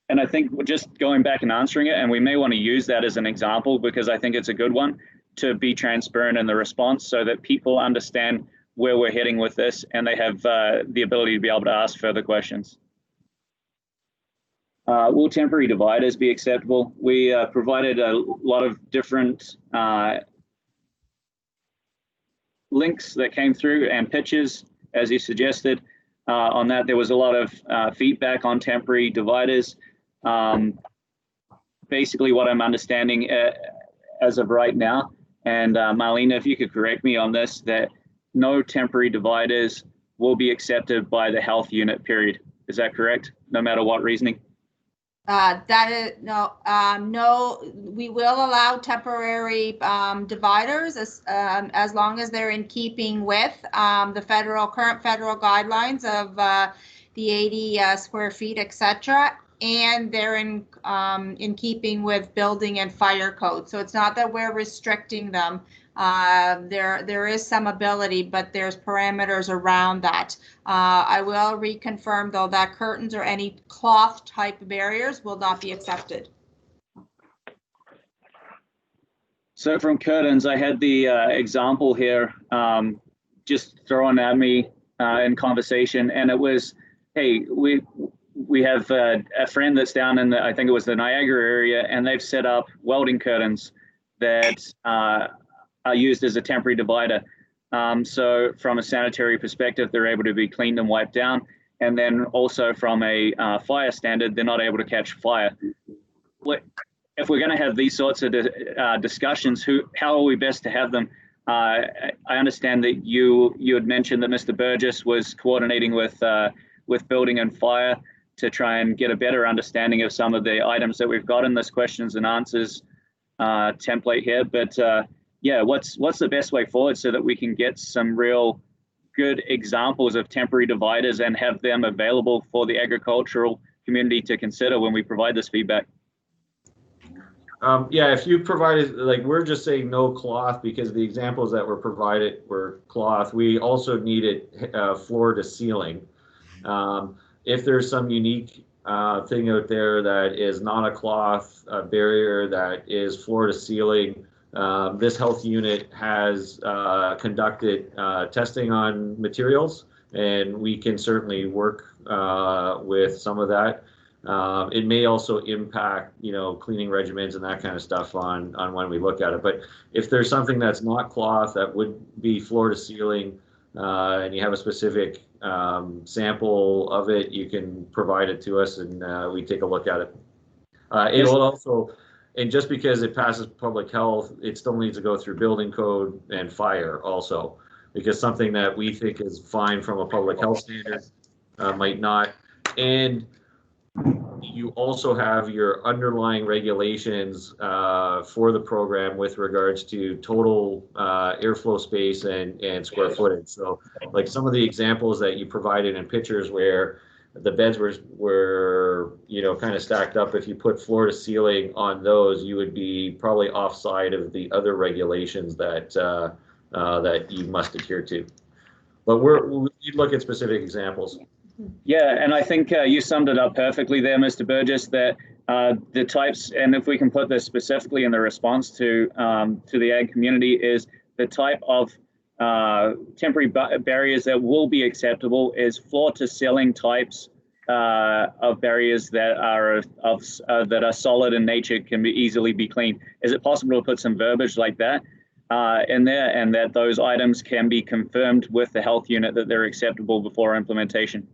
And I think we're just going back and answering it, and we may want to use that as an example because I think it's a good one to be transparent in the response so that people understand where we're heading with this and they have the ability to be able to ask further questions. Will temporary dividers be acceptable? We provided a lot of different links that came through and pictures, as you suggested. On that, there was a lot of feedback on temporary dividers. Basically, what I'm understanding as of right now, and Marlena, if you could correct me on this, that no temporary dividers will be accepted by the health unit, period. Is that correct? No matter what reasoning? That is no. We will allow temporary dividers as long as they're in keeping with the current federal guidelines of the 80 square feet, etc., and they're in keeping with building and fire code. So it's not that we're restricting them. There is some ability, but there's parameters around that. I will reconfirm though that curtains or any cloth type barriers will not be accepted. So from curtains, I had the example here just thrown at me in conversation, and it was, hey, we have a friend that's down in I think it was the Niagara area, and they've set up welding curtains that are used as a temporary divider. So from a sanitary perspective, they're able to be cleaned and wiped down. And then also from a fire standard, they're not able to catch fire. If we're going to have these sorts of discussions, how are we best to have them? I understand that you had mentioned that Mr. Burgess was coordinating with building and fire to try and get a better understanding of some of the items that we've got in this questions and answers template here. But yeah, what's the best way forward so that we can get some real good examples of temporary dividers and have them available for the agricultural community to consider when we provide this feedback? Yeah, if you provided, like, we're just saying no cloth because the examples that were provided were cloth. We also needed floor to ceiling. If there's some unique thing out there that is not a cloth barrier, that is floor to ceiling, this health unit has conducted testing on materials, and we can certainly work with some of that. It may also impact, cleaning regimens and that kind of stuff on when we look at it. But if there's something that's not cloth that would be floor to ceiling, and you have a specific sample of it, you can provide it to us, and we take a look at it. It will also, and just because it passes public health, it still needs to go through building code and fire also, because something that we think is fine from a public health standard might not. And you also have your underlying regulations for the program with regards to total airflow space and square footage. So, like some of the examples that you provided in pictures where the beds were kind of stacked up, if you put floor to ceiling on those, you would be probably offside of the other regulations that that you must adhere to. But we'd look at specific examples. Yeah, and I think you summed it up perfectly there, Mr. Burgess, that the types, and if we can put this specifically in the response to the ag community, is the type of temporary barriers that will be acceptable is floor to ceiling types of barriers that are solid in nature, can easily be cleaned. Is it possible to put some verbiage like that in there, and that those items can be confirmed with the health unit that they're acceptable before implementation?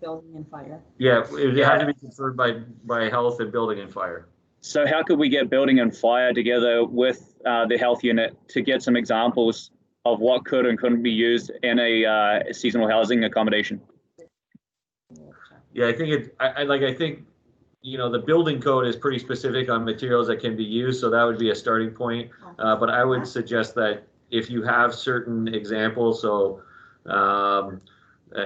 Building and fire. Yeah, it has to be confirmed by health and building and fire. So how could we get building and fire together with the health unit to get some examples of what could and couldn't be used in a seasonal housing accommodation? Yeah, I think I think the building code is pretty specific on materials that can be used, so that would be a starting point. But I would suggest that if you have certain examples, so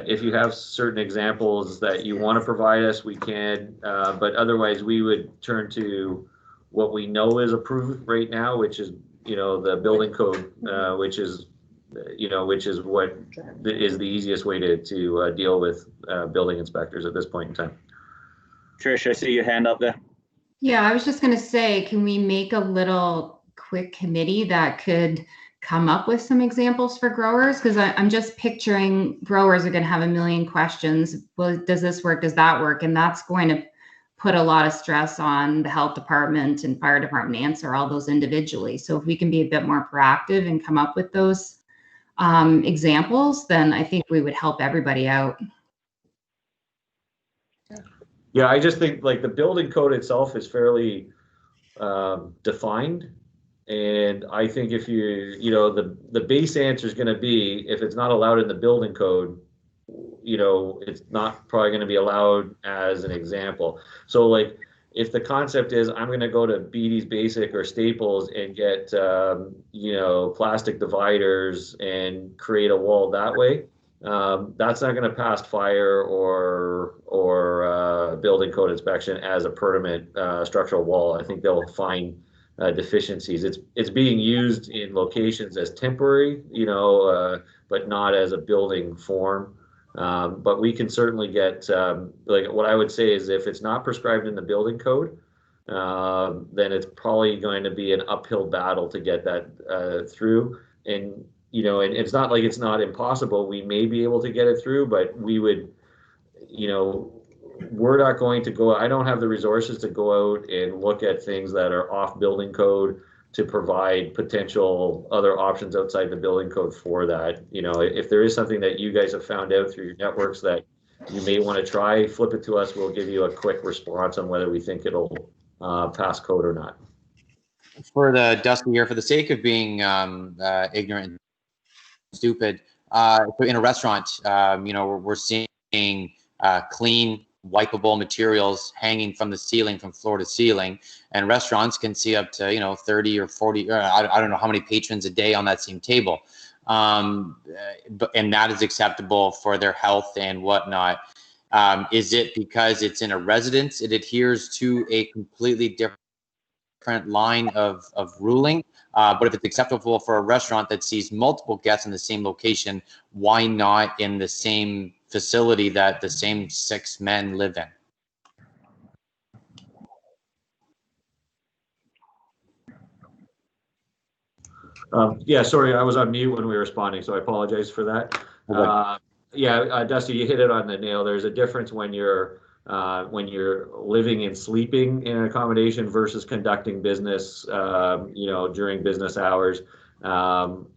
if you have certain examples that you want to provide us, we can. But otherwise, we would turn to what we know is approved right now, which is the building code, which is what is the easiest way to deal with building inspectors at this point in time. Trish, I see your hand up there. Yeah, I was just going to say, can we make a little quick committee that could come up with some examples for growers? Because I'm just picturing growers are going to have a million questions. Well, does this work? Does that work? And that's going to put a lot of stress on the health department and fire department to answer all those individually. So if we can be a bit more proactive and come up with those examples, then I think we would help everybody out. Yeah, I just think like the building code itself is fairly defined. And I think if the base answer is going to be, if it's not allowed in the building code, it's not probably going to be allowed as an example. So like, if the concept is I'm going to go to BD's Basic or Staples and get, plastic dividers and create a wall that way, that's not going to pass fire or building code inspection as a permanent structural wall. I think they'll find deficiencies. It's being used in locations as temporary, but not as a building form. But we can certainly get, like what I would say is if it's not prescribed in the building code, then it's probably going to be an uphill battle to get that through. And, and it's not like it's not impossible. We may be able to get it through, but we would, we're not going to go, I don't have the resources to go out and look at things that are off building code to provide potential other options outside the building code for that. If there is something that you guys have found out through your networks that you may want to try, flip it to us. We'll give you a quick response on whether we think it'll pass code or not. For the Dusty here, for the sake of being ignorant and stupid, in a restaurant, we're seeing clean, wipeable materials hanging from the ceiling, from floor to ceiling, and restaurants can see up to 30 or 40 or I don't know how many patrons a day on that same table, and that is acceptable for their health and whatnot. Is it because it's in a residence it adheres to a completely different different line of ruling. But if it's acceptable for a restaurant that sees multiple guests in the same location, why not in the same facility that the same 6 men live in? Yeah, sorry, I was on mute when we were responding, so I apologize for that. Yeah, Dusty, you hit it on the nail. There's a difference when you're living and sleeping in an accommodation versus conducting business, during business hours, so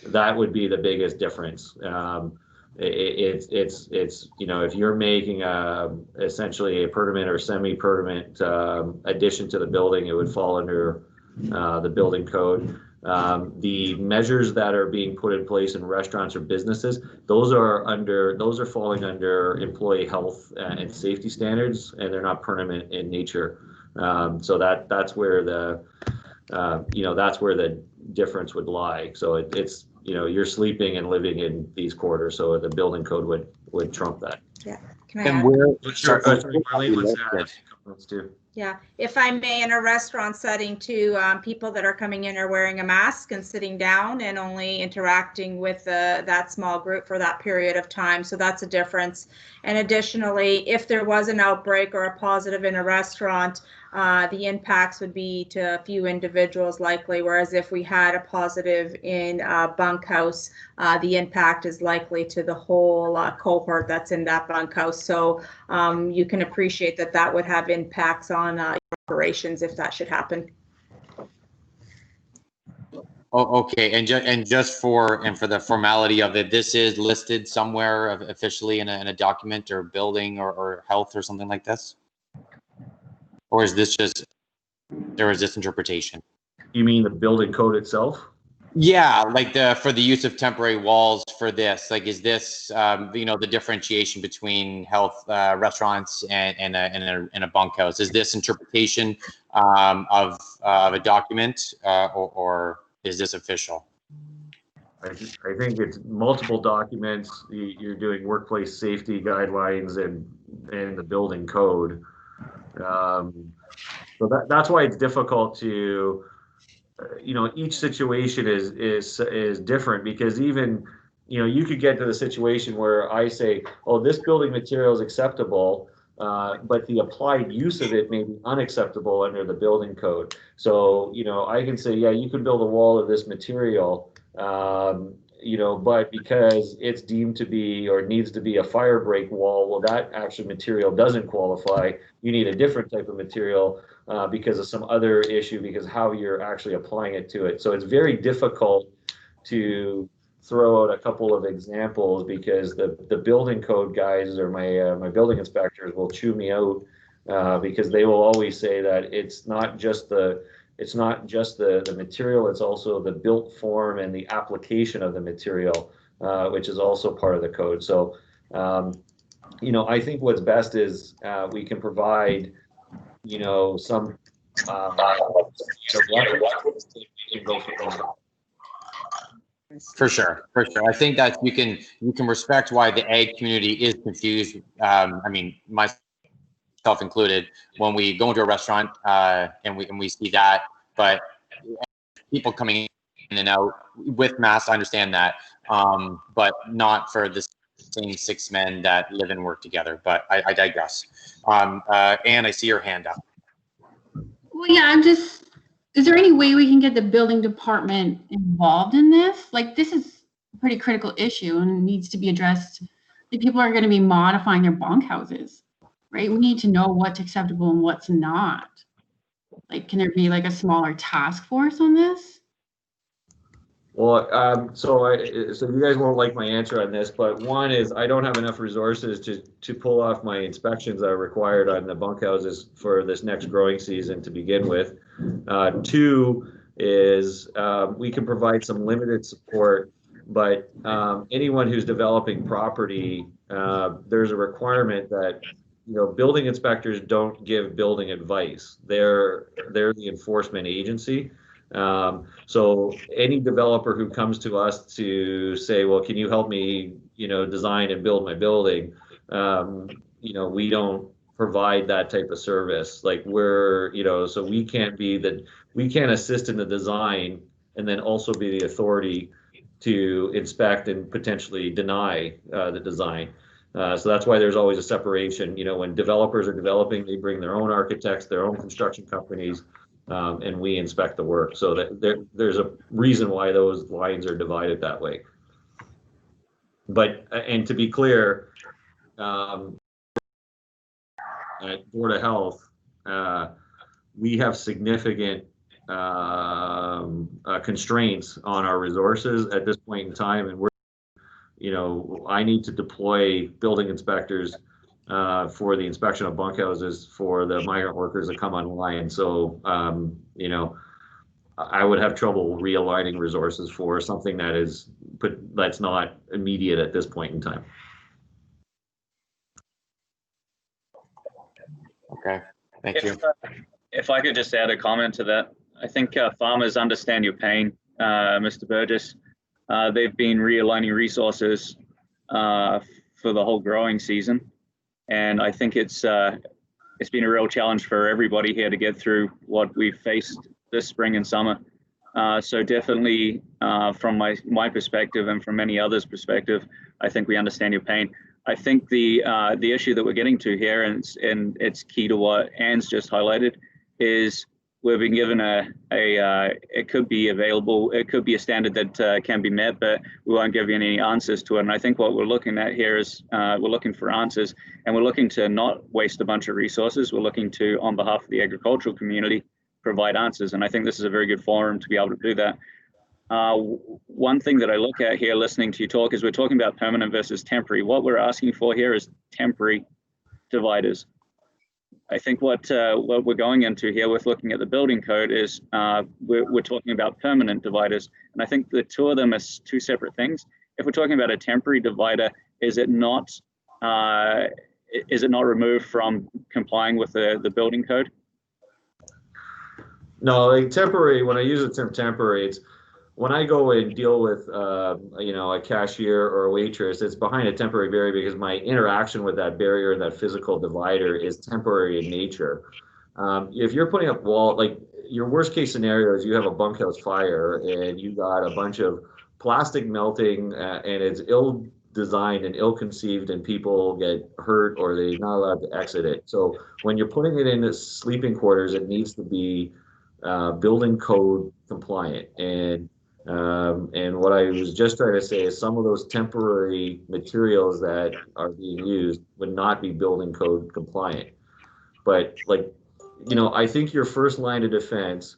that would be the biggest difference. It's if you're making essentially a permanent or semi-permanent addition to the building, it would fall under the building code. The measures that are being put in place in restaurants or businesses, those are falling under employee health and safety standards, and they're not permanent in nature. So that's where the difference would lie. So it's you're sleeping and living in these quarters, so the building code would trump that. Yeah. Can I And add? where Marlene wants to add comments too. Yeah, if I may, in a restaurant setting too, people that are coming in are wearing a mask and sitting down and only interacting with that small group for that period of time. So that's a difference. And additionally, if there was an outbreak or a positive in a restaurant, the impacts would be to a few individuals likely, whereas if we had a positive in a bunkhouse, the impact is likely to the whole cohort that's in that bunkhouse. So you can appreciate that would have impacts on operations if that should happen. Oh, okay, and just for the formality of it, this is listed somewhere officially in a document or building or health or something like this, or is this just there is this interpretation? You mean the building code itself? Yeah, like for the use of temporary walls for this, like is this the differentiation between health restaurants and a bunkhouse? Is this interpretation of a document or is this official? I think it's multiple documents. You're doing workplace safety guidelines and the building code. So that's why it's difficult to, each situation is different, because even, you could get to the situation where I say, oh, this building material is acceptable, but the applied use of it may be unacceptable under the building code. So, I can say, yeah, you can build a wall of this material, but because it's deemed to be or needs to be a fire break wall, well, that actual material doesn't qualify. You need a different type of material because of some other issue, because how you're actually applying it to it. So it's very difficult to throw out a couple of examples, because the building code guys or my building inspectors will chew me out because they will always say that it's not just the material, it's also the built form and the application of the material, which is also part of the code. So, I think what's best is we can provide, some, For sure. I think that you can respect why the ag community is confused. I mean, myself included, when we go into a restaurant and we see that, but people coming in and out with masks, I understand that, but not for the same 6 men that live and work together. But I digress. Anne, I see your hand up. Well, yeah, is there any way we can get the building department involved in this? Like, this is a pretty critical issue and needs to be addressed. Like, people are going to be modifying their bunkhouses, right? We need to know what's acceptable and what's not. Like, can there be like a smaller task force on this? Well, so you guys won't like my answer on this, but one is I don't have enough resources to pull off my inspections that are required on the bunkhouses for this next growing season to begin with. Two is we can provide some limited support, but anyone who's developing property, there's a requirement that building inspectors don't give building advice. They're the enforcement agency. So any developer who comes to us to say, well, can you help me, design and build my building? We don't provide that type of service. Like we're, so we can't assist in the design and then also be the authority to inspect and potentially deny the design. So that's why there's always a separation. When developers are developing, they bring their own architects, their own construction companies, and we inspect the work. So that there's a reason why those lines are divided that way. But, and to be clear, at Board of Health, we have significant constraints on our resources at this point in time, and I need to deploy building inspectors for the inspection of bunkhouses for the migrant workers that come online. So, I would have trouble realigning resources for something that's not immediate at this point in time. Okay, thank you. If I could just add a comment to that, I think farmers understand your pain, Mr. Burgess. They've been realigning resources for the whole growing season, and I think it's been a real challenge for everybody here to get through what we've faced this spring and summer. So definitely, from my perspective and from many others' perspective, I think we understand your pain. I think the issue that we're getting to here, and it's key to what Anne's just highlighted, is we've been given it could be available, it could be a standard that can be met, but we won't give you any answers to it. And I think what we're looking at here is we're looking for answers, and we're looking to not waste a bunch of resources. We're looking to, on behalf of the agricultural community, provide answers. And I think this is a very good forum to be able to do that. One thing that I look at here listening to you talk is we're talking about permanent versus temporary. What we're asking for here is temporary dividers. I think what we're going into here with looking at the building code is we're talking about permanent dividers. And I think the two of them are two separate things. If we're talking about a temporary divider, is it not removed from complying with the building code? No, like temporary, when I use the term temporary, it's when I go and deal with, a cashier or a waitress, it's behind a temporary barrier because my interaction with that barrier and that physical divider is temporary in nature. If you're putting up like your worst case scenario is you have a bunkhouse fire and you got a bunch of plastic melting and it's ill designed and ill conceived and people get hurt or they're not allowed to exit it. So when you're putting it into sleeping quarters, it needs to be building code compliant. And what I was just trying to say is some of those temporary materials that are being used would not be building code compliant. But I think your first line of defense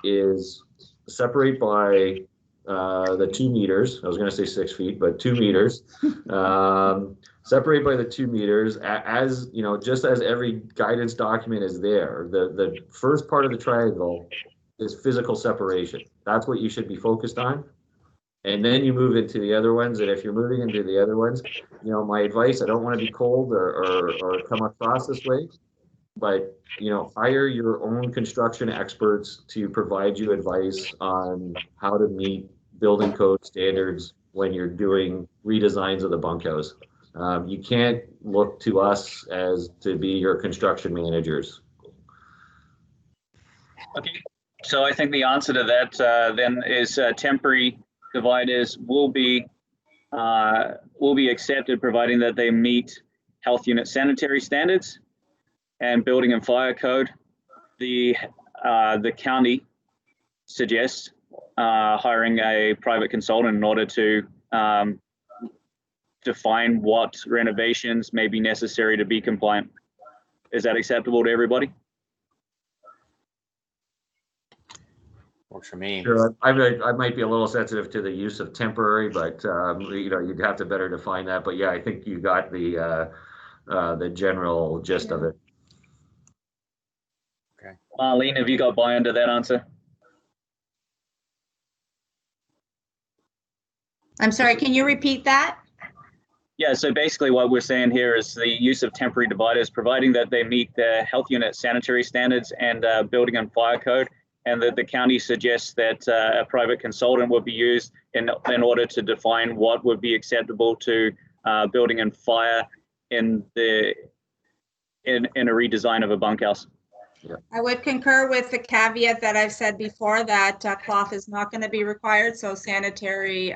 is separate by the 2 meters. I was going to say 6 feet, but 2 meters. Separate by the 2 meters, as just as every guidance document is there. The first part of the triangle is physical separation. That's what you should be focused on. And then you move into the other ones. And if you're moving into the other ones, my advice, I don't want to be cold or come across this way, but hire your own construction experts to provide you advice on how to meet building code standards when you're doing redesigns of the bunkhouse. You can't look to us as to be your construction managers. Okay, so I think the answer to that then is temporary dividers will be accepted providing that they meet health unit sanitary standards and building and fire code. The county suggests hiring a private consultant in order to define what renovations may be necessary to be compliant. Is that acceptable to everybody? Works for me. Sure. I might be a little sensitive to the use of temporary, but you'd have to better define that. But yeah, I think you got the general gist of it. Okay. Marlene, have you got buy-in to that answer? I'm sorry, can you repeat that? Yeah, so basically what we're saying here is the use of temporary dividers, providing that they meet the health unit sanitary standards and building and fire code, and that the county suggests that a private consultant would be used in order to define what would be acceptable to building and fire in the in a redesign of a bunkhouse. I would concur with the caveat that I've said before that cloth is not going to be required. So sanitary,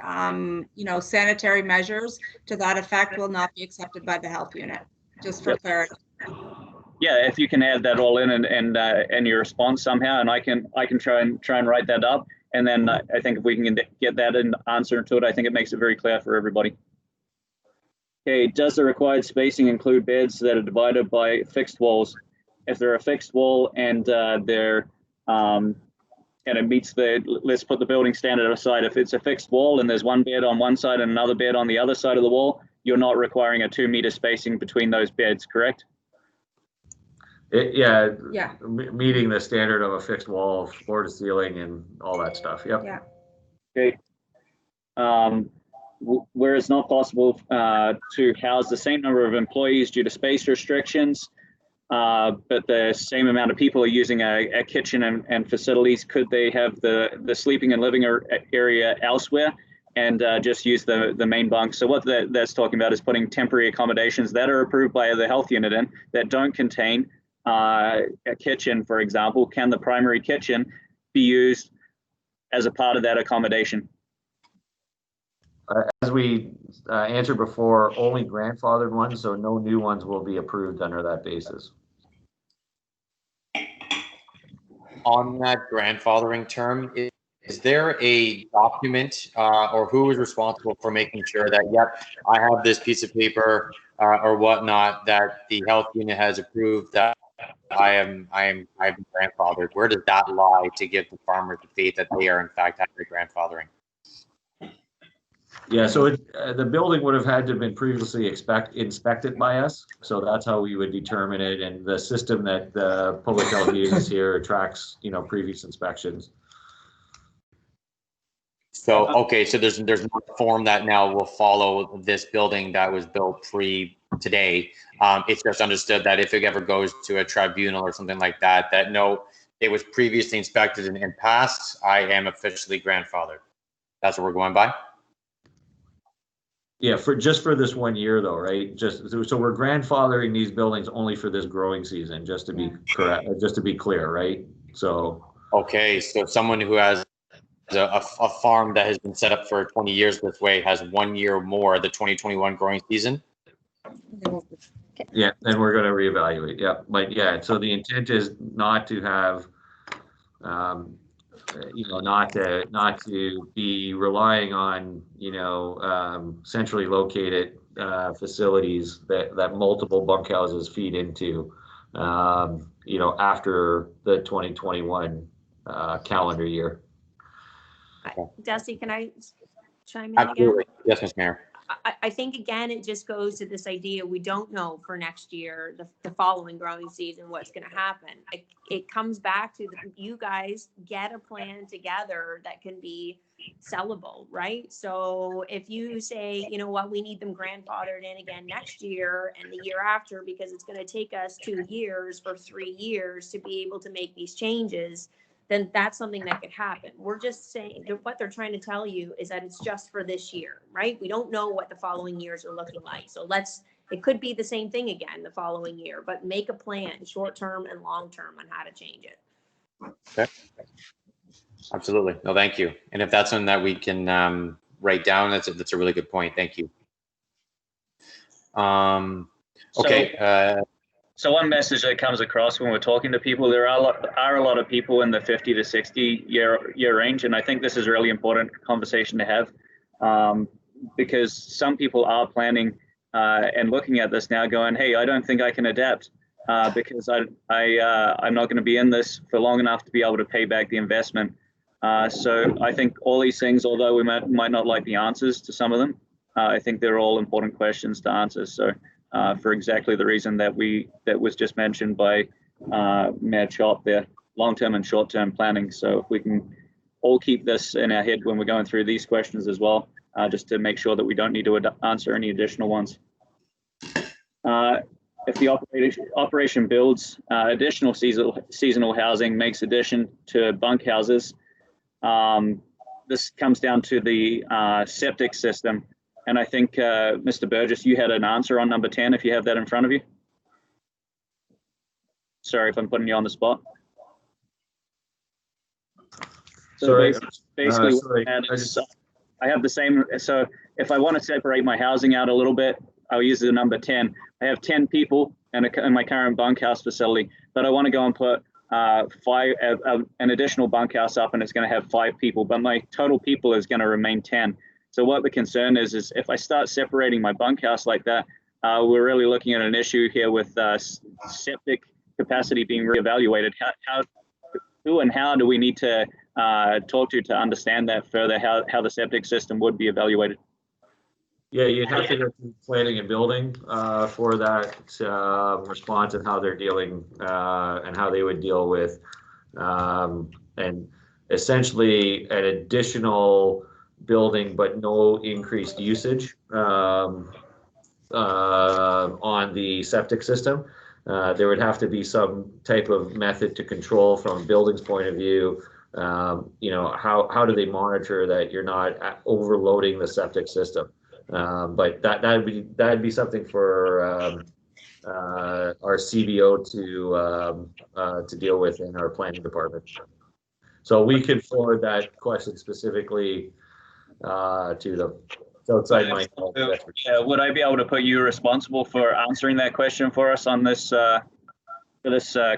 sanitary measures to that effect will not be accepted by the health unit, just for clarity. Yeah, if you can add that all in and your response somehow, and I can try and write that up, and then I think if we can get that in answer to it, I think it makes it very clear for everybody. Okay, does the required spacing include beds that are divided by fixed walls? If they're a fixed wall and they're and it meets the, let's put the building standard aside. If it's a fixed wall and there's one bed on one side and another bed on the other side of the wall, you're not requiring a 2 meter spacing between those beds, correct? Yeah. Yeah. Meeting the standard of a fixed wall, floor to ceiling, and all that stuff. Yep. Yeah. Okay. Where it's not possible to house the same number of employees due to space restrictions, but the same amount of people are using a kitchen and facilities, could they have the sleeping and living area elsewhere and just use the main bunk? So what that's talking about is putting temporary accommodations that are approved by the health unit in that don't contain a kitchen, for example. Can the primary kitchen be used as a part of that accommodation? As we answered before, only grandfathered ones, so no new ones will be approved under that basis. On that grandfathering term, is there a document or who is responsible for making sure that, yep, I have this piece of paper or whatnot that the health unit has approved that I'm grandfathered? Where does that lie to give the farmers the faith that they are in fact having grandfathering? Yeah, so the building would have had to have been previously inspected by us. So that's how we would determine it. And the system that the public health uses here tracks, previous inspections. So, okay, so there's no form that now will follow this building that was built today. It's just understood that if it ever goes to a tribunal or something like that, no, it was previously inspected and passed, I am officially grandfathered. That's what we're going by? Yeah, for this 1 year though, right? So we're grandfathering these buildings only for this growing season, just to be correct, just to be clear, right? So. Okay, so someone who has a farm that has been set up for 20 years this way has 1 year more, the 2021 growing season? Yeah, then we're going to reevaluate. Yeah, but yeah, so the intent is not to have, not to be relying on, centrally located facilities that multiple bunkhouses feed into, after the 2021 calendar year. Dusty, can I chime in Absolutely. again? Yes, Ms. Mayor. I think again, it just goes to this idea, we don't know for next year, the following growing season, what's going to happen. It comes back to you guys get a plan together that can be sellable, right? So if you say, you know what, we need them grandfathered in again next year and the year after, because it's going to take us 2 years or 3 years to be able to make these changes, then that's something that could happen. We're just saying that what they're trying to tell you is that it's just for this year, right? We don't know what the following years are looking like. So it could be the same thing again the following year, but make a plan, short-term and long-term, on how to change it. Okay. Absolutely. No, thank you. And if that's something that we can write down, that's a really good point. Thank you. Okay. So one message that comes across when we're talking to people, there are a lot of people in the 50 to 60 year range, and I think this is a really important conversation to have, because some people are planning and looking at this now going, hey, I don't think I can adapt because I'm not going to be in this for long enough to be able to pay back the investment. So I think all these things, although we might not like the answers to some of them, I think they're all important questions to answer. So for exactly the reason that was just mentioned by Mayor Chop there, long-term and short-term planning. So if we can all keep this in our head when we're going through these questions as well, just to make sure that we don't need to answer any additional ones. If the operation builds additional seasonal housing, makes addition to bunkhouses, this comes down to the septic system. And I think, Mr. Burgess, you had an answer on number 10, if you have that in front of you. Sorry if I'm putting you on the spot. So Sorry. basically, Sorry. I have the same. So if I want to separate my housing out a little bit, I'll use the number 10. I have 10 people in my current bunkhouse facility, but I want to go and put an additional bunkhouse up, and it's going to have 5 people, but my total people is going to remain 10. So what the concern is if I start separating my bunkhouse like that, we're really looking at an issue here with septic capacity being reevaluated. Who and how do we need to talk to understand that further, how the septic system would be evaluated? Yeah, you'd have to go through planning and building for that response and how they're dealing and how they would deal with and essentially an additional building but no increased usage on the septic system. There would have to be some type of method to control from building's point of view. You know, how do they monitor that you're not overloading the septic system? But that'd be something for our CBO to deal with in our planning department. So we could forward that question specifically to them. It's outside my would I be able to put you responsible for answering that question for us on this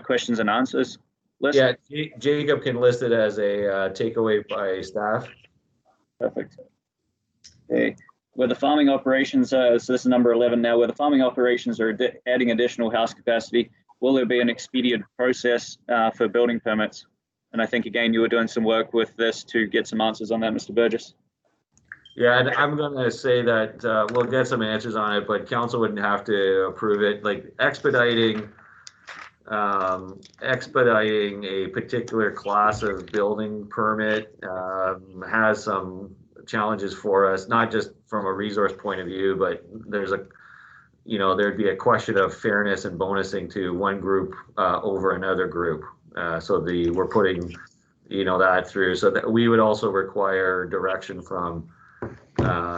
questions and answers list? Yeah, Jacob can list it as a takeaway by staff. Perfect. Okay. Where the farming operations, so this is number 11 now, where the farming operations are adding additional house capacity, will there be an expedient process for building permits? And I think, again, you were doing some work with this to get some answers on that, Mr. Burgess. Yeah, and I'm going to say that we'll get some answers on it, but council wouldn't have to approve it. Like expediting a particular class of building permit has some challenges for us, not just from a resource point of view, but there'd be a question of fairness and bonusing to one group over another group. So we're putting, that through, so that we would also require direction from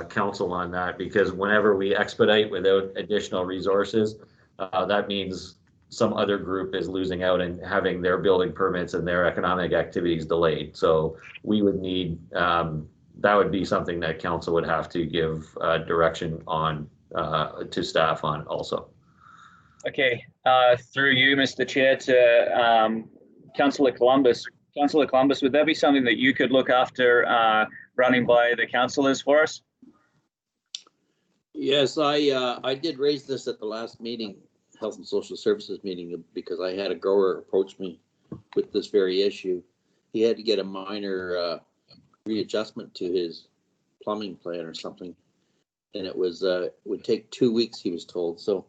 council on that, because whenever we expedite without additional resources, that means some other group is losing out and having their building permits and their economic activities delayed. So we would need, that would be something that council would have to give direction on to staff on also. Okay, through you, Mr. Chair, to Councillor Columbus. Councillor Columbus, would that be something that you could look after running by the councillors for us? Yes, I did raise this at the last meeting, Health and Social Services meeting, because I had a grower approach me with this very issue. He had to get a minor readjustment to his plumbing plan or something, and it would take 2 weeks, he was told. So,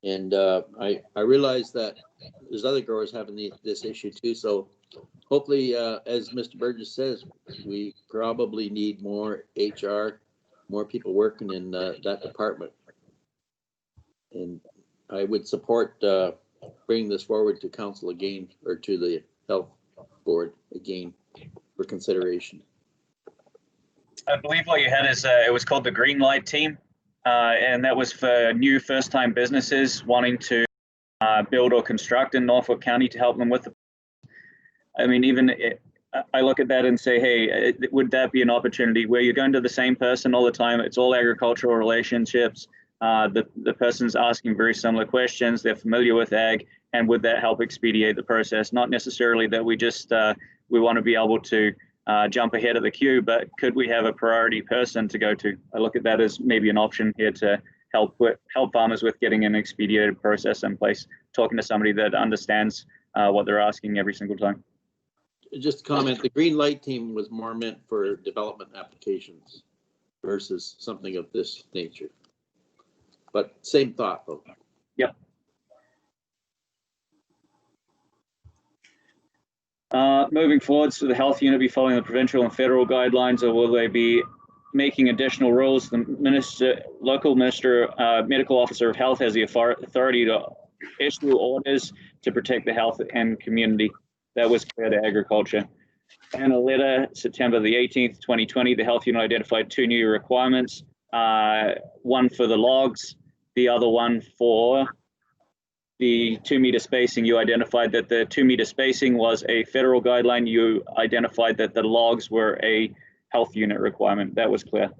and I realized that there's other growers having this issue too. So hopefully, as Mr. Burgess says, we probably need more HR, more people working in that department. And I would support bringing this forward to council again, or to the health board again for consideration. I believe what you had is it was called the Green Light Team, and that was for new first-time businesses wanting to build or construct in Norfolk County to help them with the. I mean, I look at that and say, hey, would that be an opportunity where you're going to the same person all the time? It's all agricultural relationships. The person's asking very similar questions. They're familiar with ag, and would that help expedite the process? Not necessarily that we just we want to be able to jump ahead of the queue, but could we have a priority person to go to? I look at that as maybe an option here to help farmers with getting an expedited process in place, talking to somebody that understands what they're asking every single time. Just a comment, the Green Light Team was more meant for development applications versus something of this nature. But same thought though. Yep. Moving forwards, to the health unit be following the provincial and federal guidelines, or will they be making additional rules? The local medical officer of health has the authority to issue orders to protect the health and community. That was clear to agriculture. And a letter, September the 18th, 2020, the health unit identified 2 new requirements, one for the logs, the other one for the 2 meter spacing, you identified that the 2 meter spacing was a federal guideline. You identified that the logs were a health unit requirement. That was clear.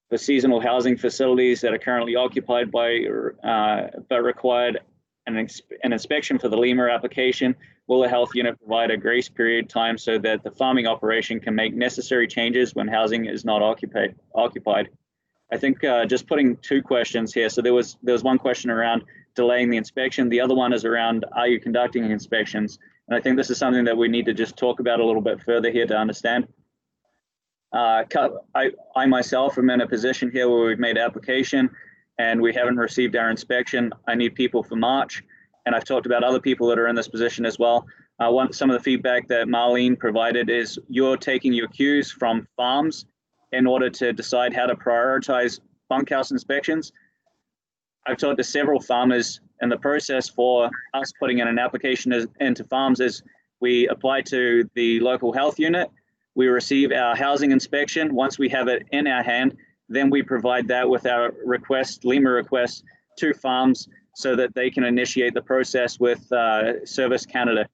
For seasonal housing facilities that are currently occupied by, but required an inspection for the LEMA application, will the health unit provide a grace period time so that the farming operation can make necessary changes when housing is not occupied? I think just putting two questions here. So there was one question around delaying the inspection. The other one is around, are you conducting inspections? And I think this is something that we need to just talk about a little bit further here to understand. I myself am in a position here where we've made application and we haven't received our inspection. I need people for March, and I've talked about other people that are in this position as well. Some of the feedback that Marlene provided is you're taking your cues from farms in order to decide how to prioritize bunkhouse inspections. I've talked to several farmers, and the process for us putting in an application into farms is we apply to the local health unit. We receive our housing inspection. Once we have it in our hand, then we provide that with our request, LEMA request, to farms so that they can initiate the process with Service Canada.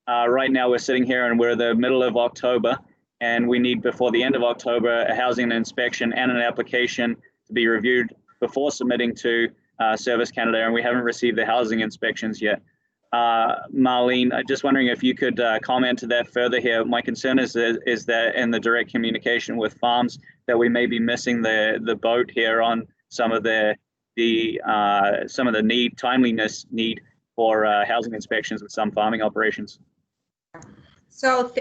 Right now we're sitting here and we're the middle of October, and we need before the end of October a housing inspection and an application to be reviewed before submitting to Service Canada, and we haven't received the housing inspections yet. Marlene, I'm just wondering if you could comment to that further here. My concern is that in the direct communication with farms that we may be missing the boat here on some of the timeliness need for housing inspections with some farming operations. So,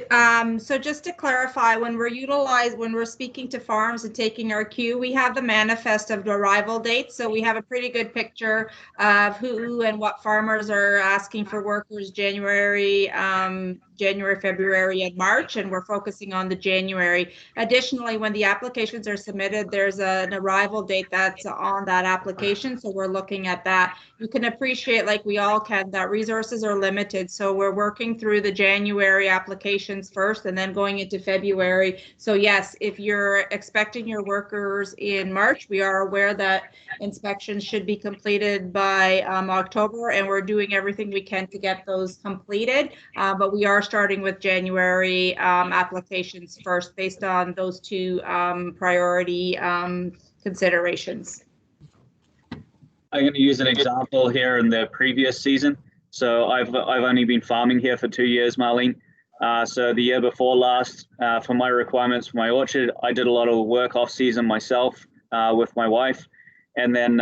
so just to clarify, when we're speaking to farms and taking our cue, we have the manifest of the arrival dates. So we have a pretty good picture of who and what farmers are asking for workers January, February, and March, and we're focusing on the January. Additionally, when the applications are submitted, there's an arrival date that's on that application. So we're looking at that. You can appreciate, like we all can, that resources are limited. So we're working through the January applications first and then going into February. So yes, if you're expecting your workers in March, we are aware that inspections should be completed by October, and we're doing everything we can to get those completed. But we are starting with January applications first based on those two priority considerations. I'm going to use an example here in the previous season. So I've only been farming here for 2 years, Marlene. So the year before last, for my requirements for my orchard, I did a lot of work off season myself with my wife. And then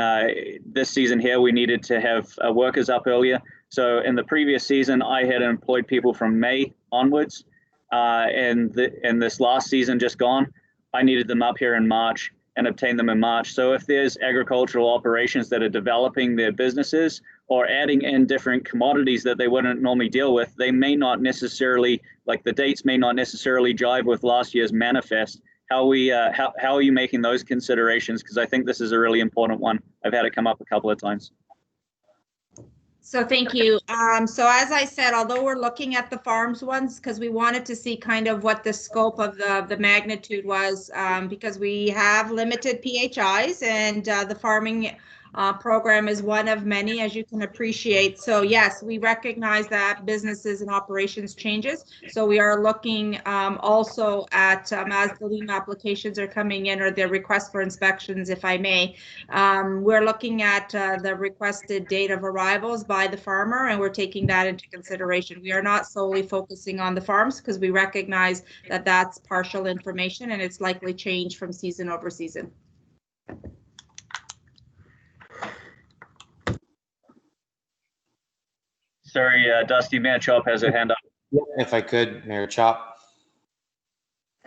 this season here, we needed to have workers up earlier. So in the previous season, I had employed people from May onwards. And this last season just gone, I needed them up here in March and obtain them in March. So if there's agricultural operations that are developing their businesses or adding in different commodities that they wouldn't normally deal with, they may not necessarily, like the dates may not necessarily jive with last year's manifest. How are you making those considerations? Because I think this is a really important one. I've had it come up a couple of times. So thank you. So as I said, although we're looking at the farms ones, because we wanted to see kind of what the scope of the magnitude was, because we have limited PHIs, and the farming program is one of many, as you can appreciate. So yes, we recognize that businesses and operations changes. So we are looking also at, as the LEMA applications are coming in, or the request for inspections, if I may, we're looking at the requested date of arrivals by the farmer, and we're taking that into consideration. We are not solely focusing on the farms because we recognize that that's partial information and it's likely change from season over season. Sorry, Dusty, Mayor Chop has her hand up. If I could, Mayor Chop.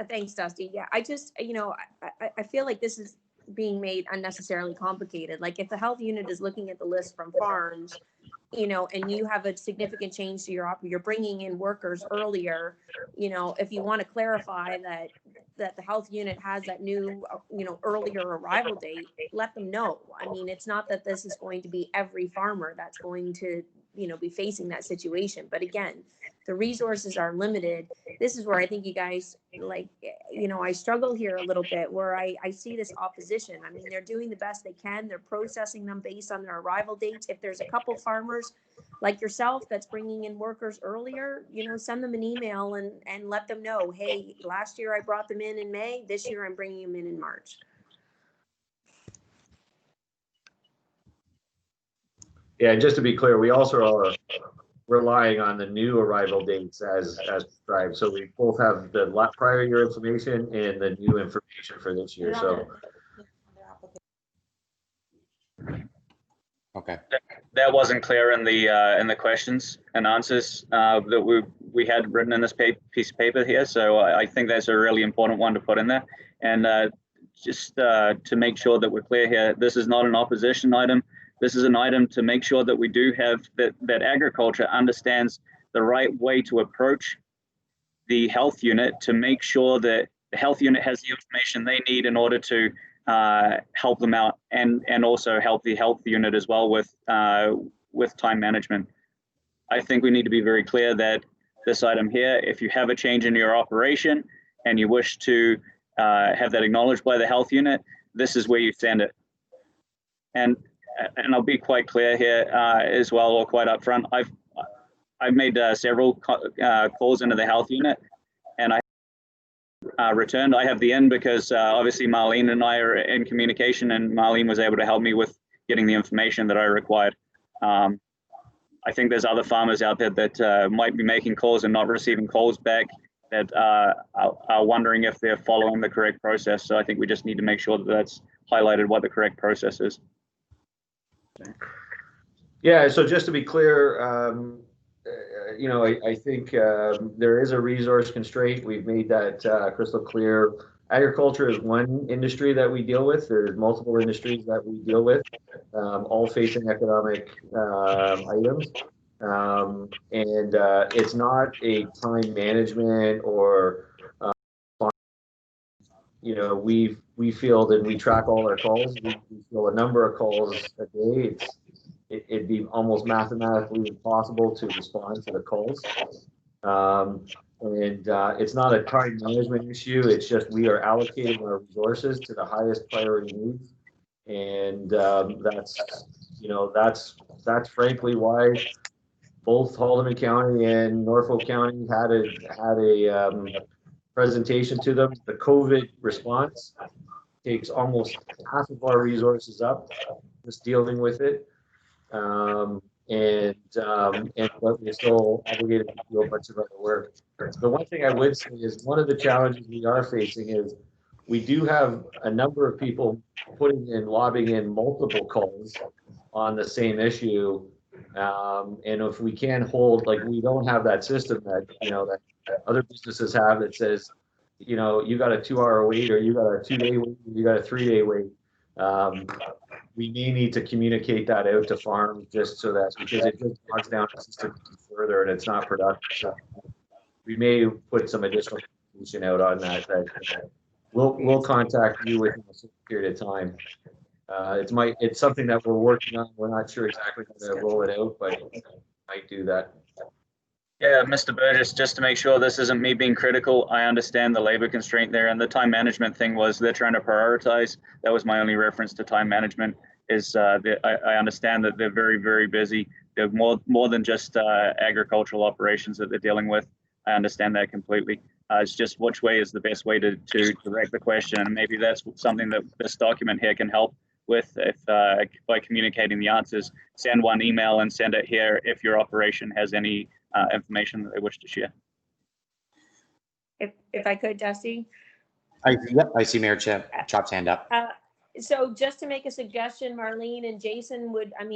Thanks, Dusty. Yeah, I just, I feel like this is being made unnecessarily complicated. Like if the health unit is looking at the list from farms, and you have a significant change to you're bringing in workers earlier, if you want to clarify that the health unit has that new, earlier arrival date, let them know. I mean, it's not that this is going to be every farmer that's going to, be facing that situation. But again, the resources are limited. This is where I think you guys, you know, I struggle here a little bit where I see this opposition. I mean, they're doing the best they can. They're processing them based on their arrival dates. If there's a couple farmers like yourself that's bringing in workers earlier, you know, send them an email and let them know, hey, last year I brought them in May. This year I'm bringing them in March. Yeah, just to be clear, we also are relying on the new arrival dates as described. So we both have the prior year information and the new information for this year. So Okay. That wasn't clear in the questions and answers that we had written in this piece of paper here. So I think that's a really important one to put in there. And just to make sure that we're clear here, this is not an opposition item. This is an item to make sure that we do have that agriculture understands the right way to approach the health unit, to make sure that the health unit has the information they need in order to help them out, and also help the health unit as well with time management. I think we need to be very clear that this item here, if you have a change in your operation and you wish to have that acknowledged by the health unit, this is where you send it. And I'll be quite clear here as well, or quite upfront. I've made several calls into the health unit, and I returned. I have the in because obviously Marlene and I are in communication, and Marlene was able to help me with getting the information that I required. I think there's other farmers out there that might be making calls and not receiving calls back, that are wondering if they're following the correct process. So I think we just need to make sure that that's highlighted what the correct process is. yeah, so just to be clear, you know, I think there is a resource constraint. We've made that crystal clear. Agriculture is one industry that we deal with. There's multiple industries that we deal with, all facing economic items. And it's not a time management or, you know, we field and we track all our calls. We field a number of calls a day. It'd be almost mathematically impossible to respond to the calls. And it's not a time management issue. It's just we are allocating our resources to the highest priority needs. And that's, you know, that's frankly why both Haldimand County and Norfolk County had a presentation to them. The COVID response takes almost half of our resources up, just dealing with it. But we're still obligated to do a bunch of other work. The one thing I would say is one of the challenges we are facing is we do have a number of people putting in, lobbying in multiple calls on the same issue. And if we can't hold, like, we don't have that system that, you know, that other businesses have that says, you know, you got a 2-hour wait, or you got a 2-day wait, or you got a 3-day wait. We may need to communicate that out to farms, just so that, because it just bogs down the system further and it's not productive. So we may put some additional information out on that. We'll contact you within a certain period of time. It's something that we're working on. We're not sure exactly how to roll it out, but we might do that. Yeah, Mr. Burgess, just to make sure this isn't me being critical, I understand the labor constraint there, and the time management thing was they're trying to prioritize. That was my only reference to time management. Is I understand that they're very, very busy. They're more than just agricultural operations that they're dealing with. I understand that completely. It's just which way is the best way to direct the question, and maybe that's something that this document here can help with, if by communicating the answers. Send one email and send it here if your operation has any information that they wish to share. If I could, Dusty. Yep, I see Mayor Chop's hand up. So just to make a suggestion, Marlene and Jason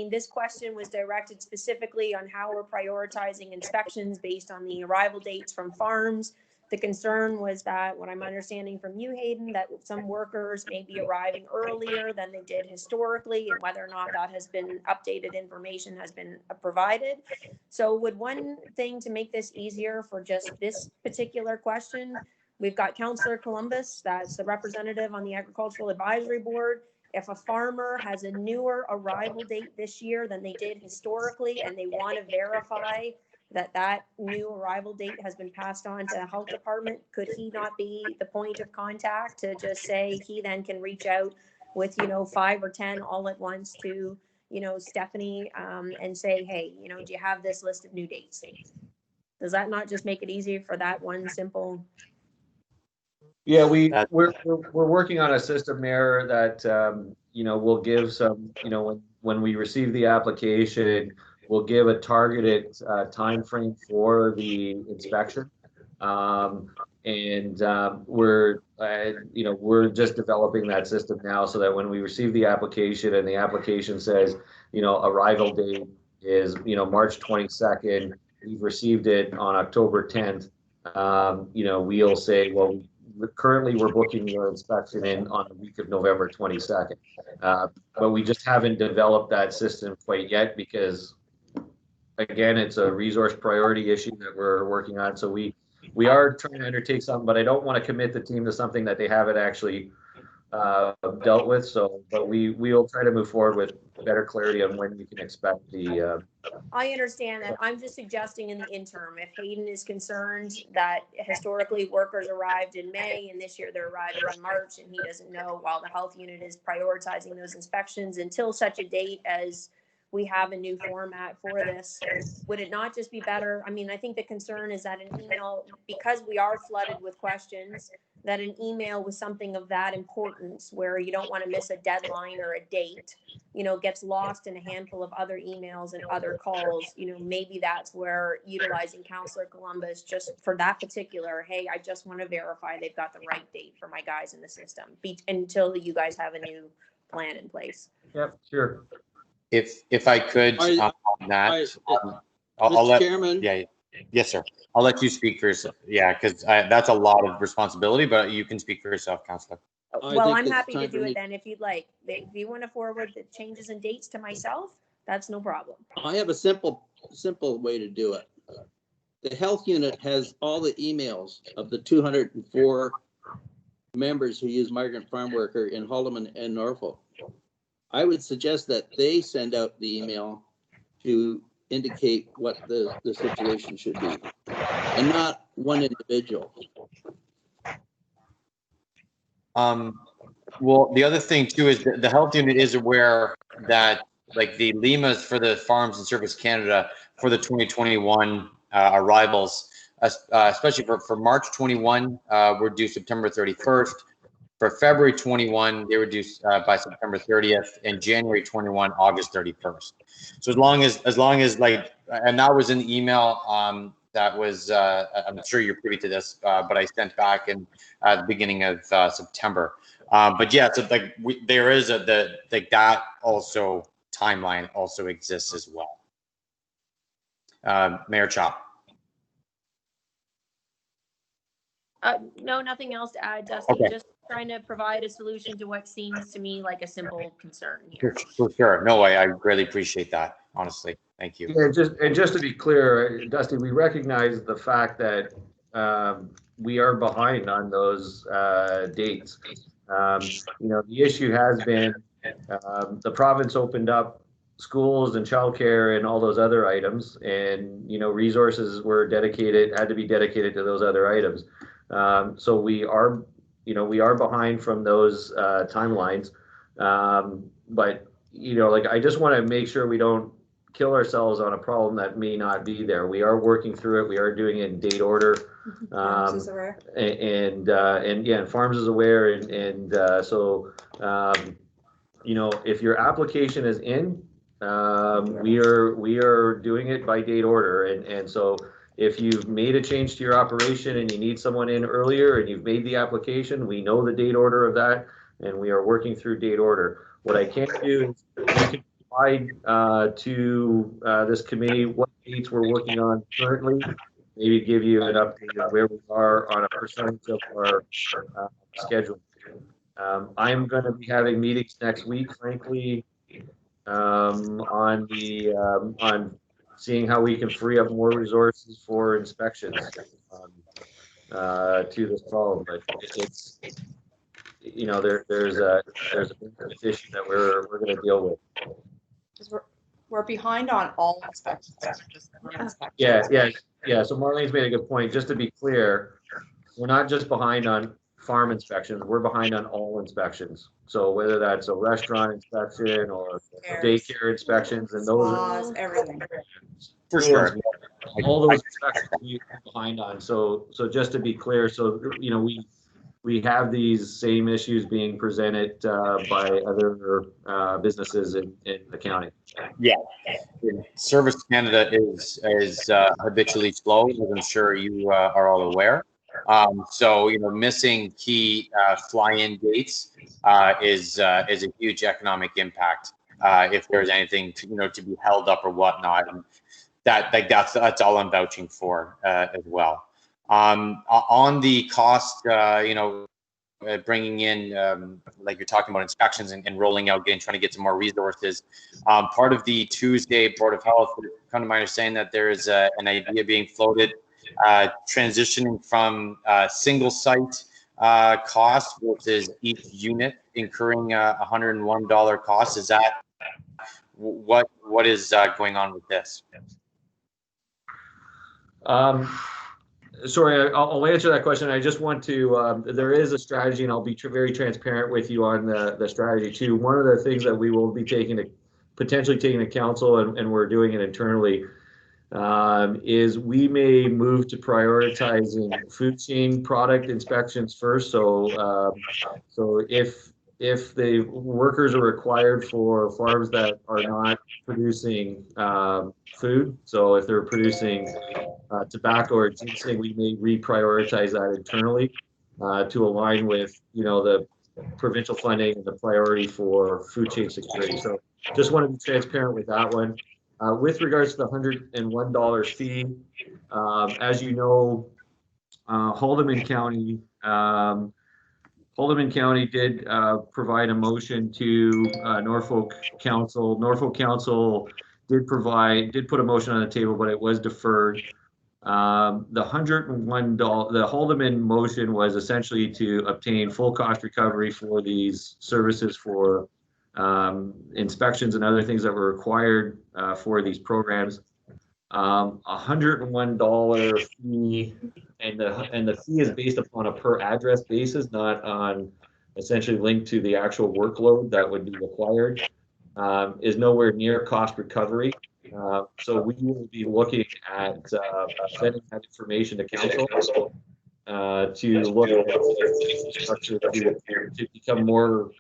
this question was directed specifically on how we're prioritizing inspections based on the arrival dates from farms. The concern was that, what I'm understanding from you, Hayden, that some workers may be arriving earlier than they did historically, and whether or not that has been updated information has been provided. So would one thing to make this easier for just this particular question, we've got Councillor Columbus, that's the representative on the Agricultural Advisory Board. If a farmer has a newer arrival date this year than they did historically, and they want to verify that new arrival date has been passed on to the health department? Could he not be the point of contact to just say he then can reach out with, 5 or 10 all at once to, Stephanie, and say, hey, do you have this list of new dates? Does that not just make it easier for that one simple? Yeah, we're working on a system there that will give some, when we receive the application, we'll give a targeted time frame for the inspection. We're just developing that system now so that when we receive the application and the application says, arrival date is, March 22nd, we've received it on October 10th, we'll say, well, currently we're booking your inspection in on the week of November 22nd. But we just haven't developed that system quite yet because, again, it's a resource priority issue that we're working on. So we are trying to undertake something, but I don't want to commit the team to something that they haven't actually dealt with. So, but we'll try to move forward with better clarity on when you can expect the. I understand that. I'm just suggesting in the interim, if Hayden is concerned that historically workers arrived in May and this year they're arriving in March and he doesn't know while the health unit is prioritizing those inspections until such a date as we have a new format for this, would it not just be better? I mean, I think the concern is that an email, because we are flooded with questions, that an email with something of that importance where you don't want to miss a deadline or a date, gets lost in a handful of other emails and other calls. Maybe that's where utilizing Councillor Columbus just for that particular, hey, I just want to verify they've got the right date for my guys in the system until you guys have a new plan in place. Yep, sure. If I could on that, I'll let. Chairman. Yeah. Yes, sir. I'll let you speak for yourself. Yeah, because that's a lot of responsibility, but you can speak for yourself, Councillor. Well, I'm happy to do it then if you'd like. If you want to forward the changes and dates to myself, that's no problem. I have a simple way to do it. The health unit has all the emails of the 204 members who use migrant farm worker in Holloman and Norfolk. I would suggest that they send out the email to indicate what the situation should be, and not one individual. Well, the other thing too is that the health unit is aware that like the LEMAs for the Farms and Service Canada for the 2021 arrivals, especially for March 21, we're due September 31st. For February 21, they were due by September 30th, and January 21, August 31st. So as long as like, and that was in the email that was, I'm sure you're privy to this, but I sent back in at the beginning of September. But yeah, so like there is that also timeline also exists as well. Mayor Chop. No, nothing else to add, Dusty. Okay. Just trying to provide a solution to what seems to me like a simple concern here. For sure. No, I really appreciate that. Honestly, thank you. Yeah, just to be clear, Dusty, we recognize the fact that we are behind on those dates. The issue has been the province opened up schools and childcare and all those other items, and resources had to be dedicated to those other items. So we are behind from those timelines. But I just want to make sure we don't kill ourselves on a problem that may not be there. We are working through it. We are doing it in date order. Farms is aware. And Farms is aware. So if your application is in, we are doing it by date order. And so if you've made a change to your operation and you need someone in earlier and you've made the application, we know the date order of that, and we are working through date order. What I can't do is we can provide to this committee what dates we're working on currently, maybe give you an update of where we are on a percentage of our schedule. I'm going to be having meetings next week, frankly, on seeing how we can free up more resources for inspections to this problem. But it's there's a issue that we're going to deal with. We're behind on all inspections, not just farm inspections. Yeah. So Marlene's made a good point. Just to be clear, we're not just behind on farm inspections, we're behind on all inspections. So whether that's a restaurant inspection or daycare inspections and those Laws, everything. For sure. All those inspections we're behind on. So just to be clear, so we have these same issues being presented by other businesses in the county. Yeah, Service Canada is habitually slow, as I'm sure you are all aware. So missing key fly-in dates is a huge economic impact if there's anything to be held up or whatnot. And that's all I'm vouching for as well. On the cost, bringing in, like you're talking about inspections and rolling out, trying to get some more resources. Part of the Tuesday Board of Health, kind of my understanding that there is an idea being floated, transitioning from single site cost versus each unit incurring $101 cost. Is that what is going on with this? Sorry, I'll answer that question. I just want to, there is a strategy, and I'll be very transparent with you on the strategy too. One of the things that we will be potentially taking to council, and we're doing it internally, is we may move to prioritizing food chain product inspections first. So if the workers are required for farms that are not producing food, so if they're producing tobacco or ginseng, we may reprioritize that internally to align with the provincial funding and the priority for food chain security. So just want to be transparent with that one. With regards to the $101 fee, as you know, Haldimand County did provide a motion to Norfolk Council. Norfolk Council did put a motion on the table, but it was deferred. The $101, the Haldimand motion was essentially to obtain full cost recovery for these services for inspections and other things that were required for these programs. $101 fee, and the fee is based upon a per address basis, not on essentially linked to the actual workload that would be required, is nowhere near cost recovery. So we will be looking at sending that information to council to look at the structure to become more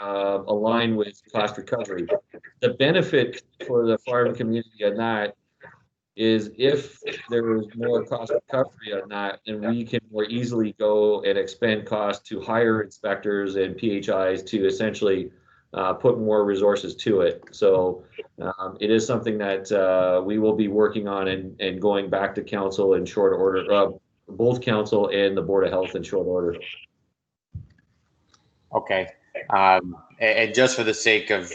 aligned with cost recovery. The benefit for the farm community on that is if there is more cost recovery on that, then we can more easily go and expend costs to hire inspectors and PHIs to essentially put more resources to it. So it is something that we will be working on and going back to council in short order, both council and the Board of Health in short order. Okay. And just for the sake of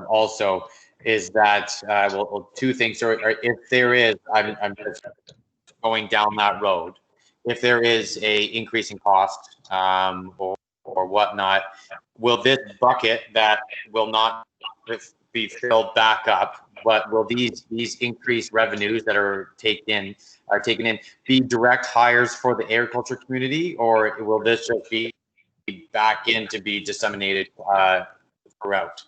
also, is that, well, two things. Or if there is, I'm just going down that road. If there is a increase in cost or whatnot, will this bucket that will not be filled back up, but will these increased revenues that are taken in be direct hires for the agriculture community, or will this just be back in to be disseminated throughout?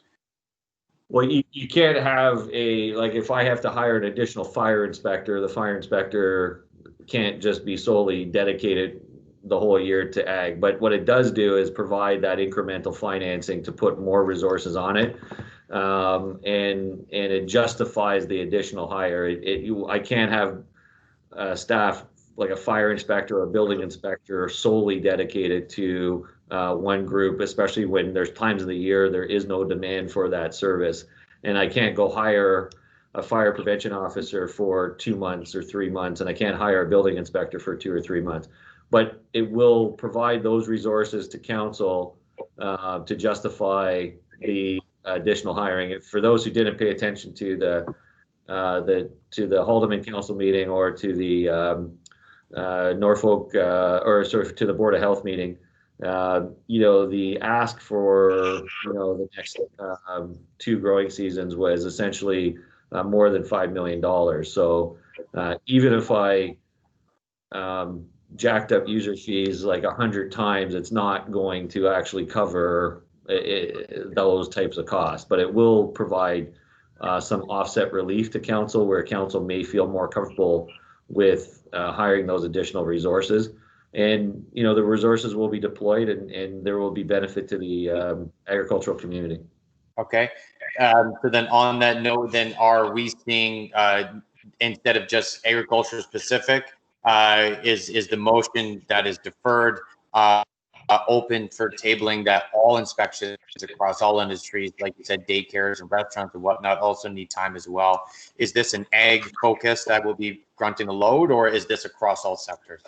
Well, you can't have if I have to hire an additional fire inspector, the fire inspector can't just be solely dedicated the whole year to ag. But what it does do is provide that incremental financing to put more resources on it. And it justifies the additional hire. I can't have staff like a fire inspector or a building inspector solely dedicated to one group, especially when there's times of the year there is no demand for that service. And I can't go hire a fire prevention officer for 2 months or 3 months, and I can't hire a building inspector for 2 or 3 months. But it will provide those resources to council to justify the additional hiring. For those who didn't pay attention to the Haldimand Council meeting or to the Norfolk or sort of to the Board of Health meeting, the ask for the next 2 growing seasons was essentially more than $5 million. So even if I jacked up user fees like 100 times, it's not going to actually cover those types of costs, but it will provide some offset relief to council where council may feel more comfortable with hiring those additional resources. And, you know, the resources will be deployed and there will be benefit to the agricultural community. Okay. So then on that note, then are we seeing, instead of just agriculture specific, is the motion that is deferred open for tabling that all inspections across all industries, like you said, daycares and restaurants and whatnot, also need time as well? Is this an ag focus that will be grunting the load, or is this across all sectors?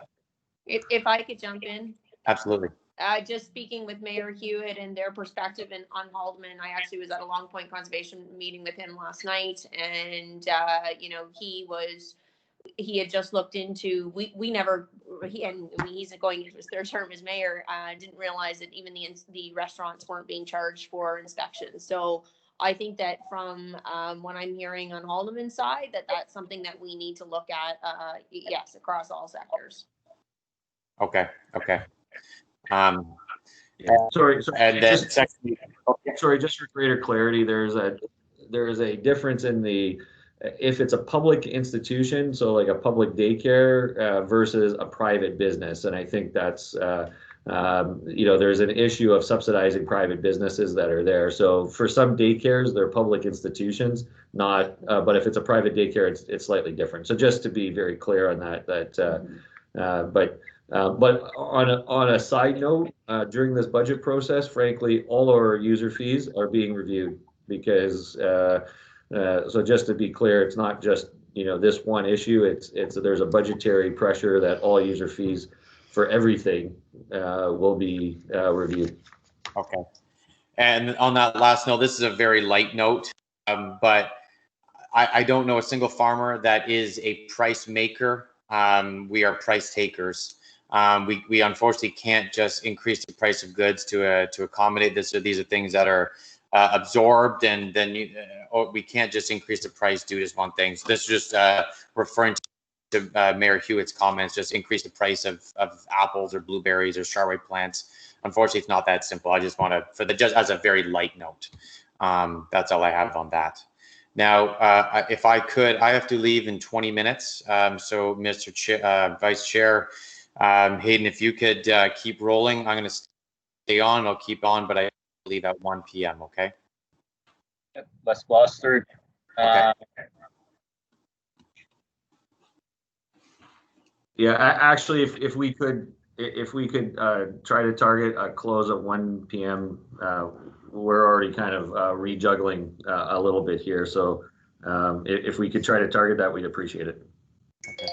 If I could jump in. Absolutely. Just speaking with Mayor Hewitt and their perspective on Haldeman, I actually was at a Long Point Conservation meeting with him last night, and you know, he had just looked into, he's going into his third term as mayor, didn't realize that even the restaurants weren't being charged for inspections. So I think that from what I'm hearing on Haldeman's side, that's something that we need to look at, yes, across all sectors. Okay. Sorry, and then sorry, just for greater clarity, there is a difference in if it's a public institution, so like a public daycare versus a private business. And I think that's, you know, there's an issue of subsidizing private businesses that are there. So for some daycares, they're public institutions, but if it's a private daycare, it's slightly different. So just to be very clear on that, but on a side note, during this budget process, frankly, all our user fees are being reviewed because, so just to be clear, it's not just, you know, this one issue. There's a budgetary pressure that all user fees for everything will be reviewed. Okay. And on that last note, this is a very light note, but I don't know a single farmer that is a price maker. We are price takers. We unfortunately can't just increase the price of goods to accommodate this. So these are things that are absorbed, and then we can't just increase the price due to one thing. So this is just referring to Mayor Hewitt's comments, just increase the price of apples or blueberries or strawberry plants. Unfortunately, it's not that simple. I just want to, just as a very light note, that's all I have on that. Now, if I could, I have to leave in 20 minutes. So Mr. Vice Chair, Hayden, if you could keep rolling, I'm going to stay on. I'll keep on, but I leave at 1 p.m. Okay. Yep, let's blast through. Okay. Yeah, actually, if we could try to target a close at 1 p.m. We're already kind of rejuggling a little bit here, so if we could try to target that, we'd appreciate it. Okay.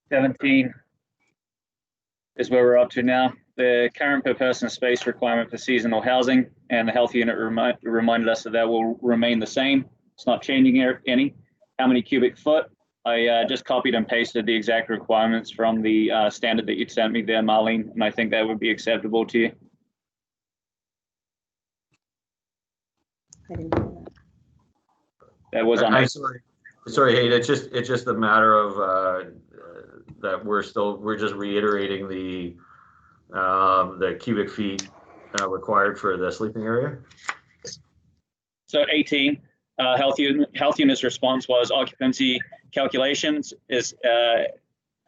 17 is where we're up to now. The current per person space requirement for seasonal housing and the health unit reminded us that will remain the same. It's not changing any. How many cubic foot? I just copied and pasted the exact requirements from the standard that you'd sent me there, Marlene, and I think that would be acceptable to you. I didn't know that. That was on. I'm sorry, Hayden. It's just a matter of that we're just reiterating the cubic feet required for the sleeping area. So 18, health unit's response was occupancy calculations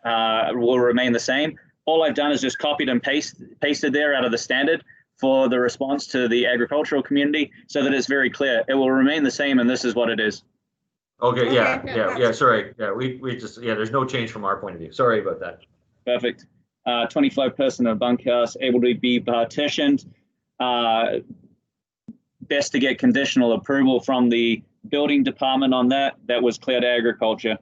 will remain the same. All I've done is just copied and pasted there out of the standard for the response to the agricultural community so that it's very clear. It will remain the same, and this is what it is. Okay, yeah, sorry. Yeah, we just, there's no change from our point of view. Sorry about that. Perfect. 25 person of bunkhouse able to be partitioned. Best to get conditional approval from the building department on that. That was clear to agriculture.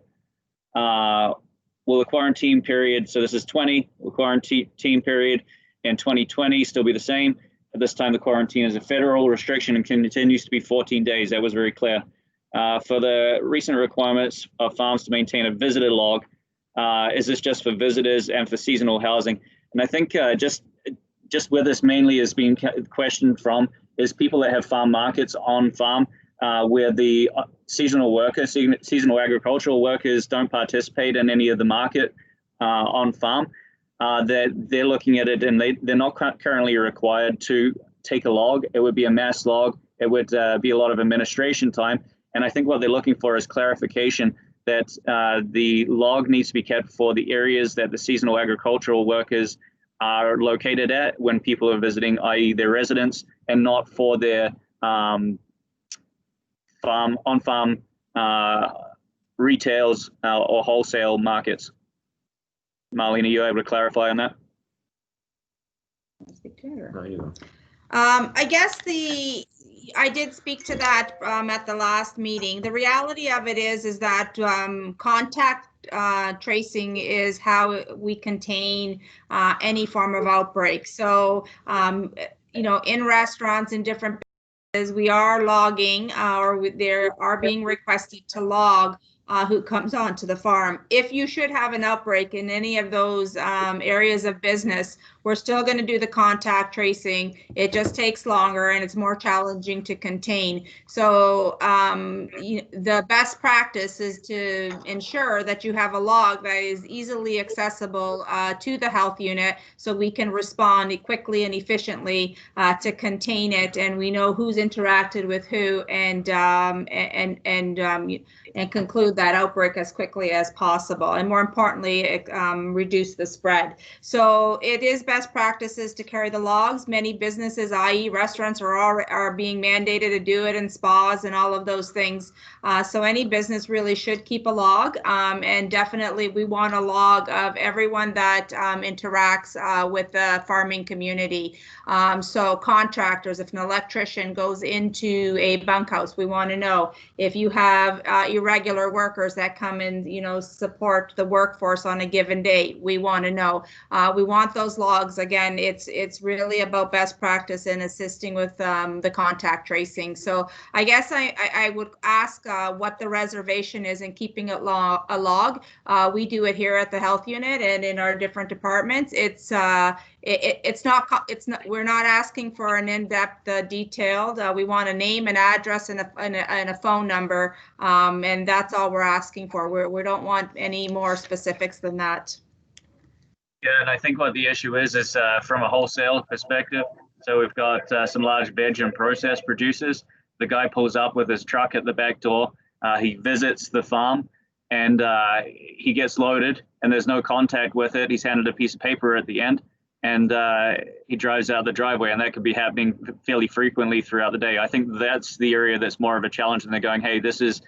Will the quarantine period, so this is 20, will quarantine period in 2020 still be the same? At this time, the quarantine is a federal restriction and continues to be 14 days. That was very clear. For the recent requirements of farms to maintain a visitor log, is this just for visitors and for seasonal housing? And I think just where this mainly is being questioned from is people that have farm markets on farm where the seasonal workers, seasonal agricultural workers don't participate in any of the market on farm. They're looking at it and they're not currently required to take a log. It would be a mass log. It would be a lot of administration time. And I think what they're looking for is clarification that the log needs to be kept for the areas that the seasonal agricultural workers are located at when people are visiting, i.e. their residents, and not for their on-farm retails or wholesale markets. Marlene, are you able to clarify on that? No, you don't. I guess I did speak to that at the last meeting. The reality of it is that contact tracing is how we contain any form of outbreak. So, you know, in restaurants, in different businesses, we are logging or there are being requested to log who comes onto the farm. If you should have an outbreak in any of those areas of business, we're still going to do the contact tracing. It just takes longer and it's more challenging to contain. So the best practice is to ensure that you have a log that is easily accessible to the health unit so we can respond quickly and efficiently to contain it, and we know who's interacted with who and conclude that outbreak as quickly as possible, and more importantly, reduce the spread. So it is best practices to carry the logs. Many businesses, i.e. restaurants, are being mandated to do it, in spas and all of those things. So any business really should keep a log, and definitely we want a log of everyone that interacts with the farming community. So contractors, if an electrician goes into a bunkhouse, we want to know. If you have irregular workers that come and, you know, support the workforce on a given day, we want to know. We want those logs. Again, it's really about best practice in assisting with the contact tracing. So I guess I would ask what the reservation is in keeping it a log. We do it here at the health unit and in our different departments. We're not asking for an in-depth detailed. We want a name, an address, and a phone number, and that's all we're asking for. We don't want any more specifics than that. Yeah, and I think what the issue is from a wholesale perspective. So we've got some large veg and process producers. The guy pulls up with his truck at the back door. He visits the farm and he gets loaded and there's no contact with it. He's handed a piece of paper at the end and he drives out the driveway, and that could be happening fairly frequently throughout the day. I think that's the area that's more of a challenge, and they're going, hey, this is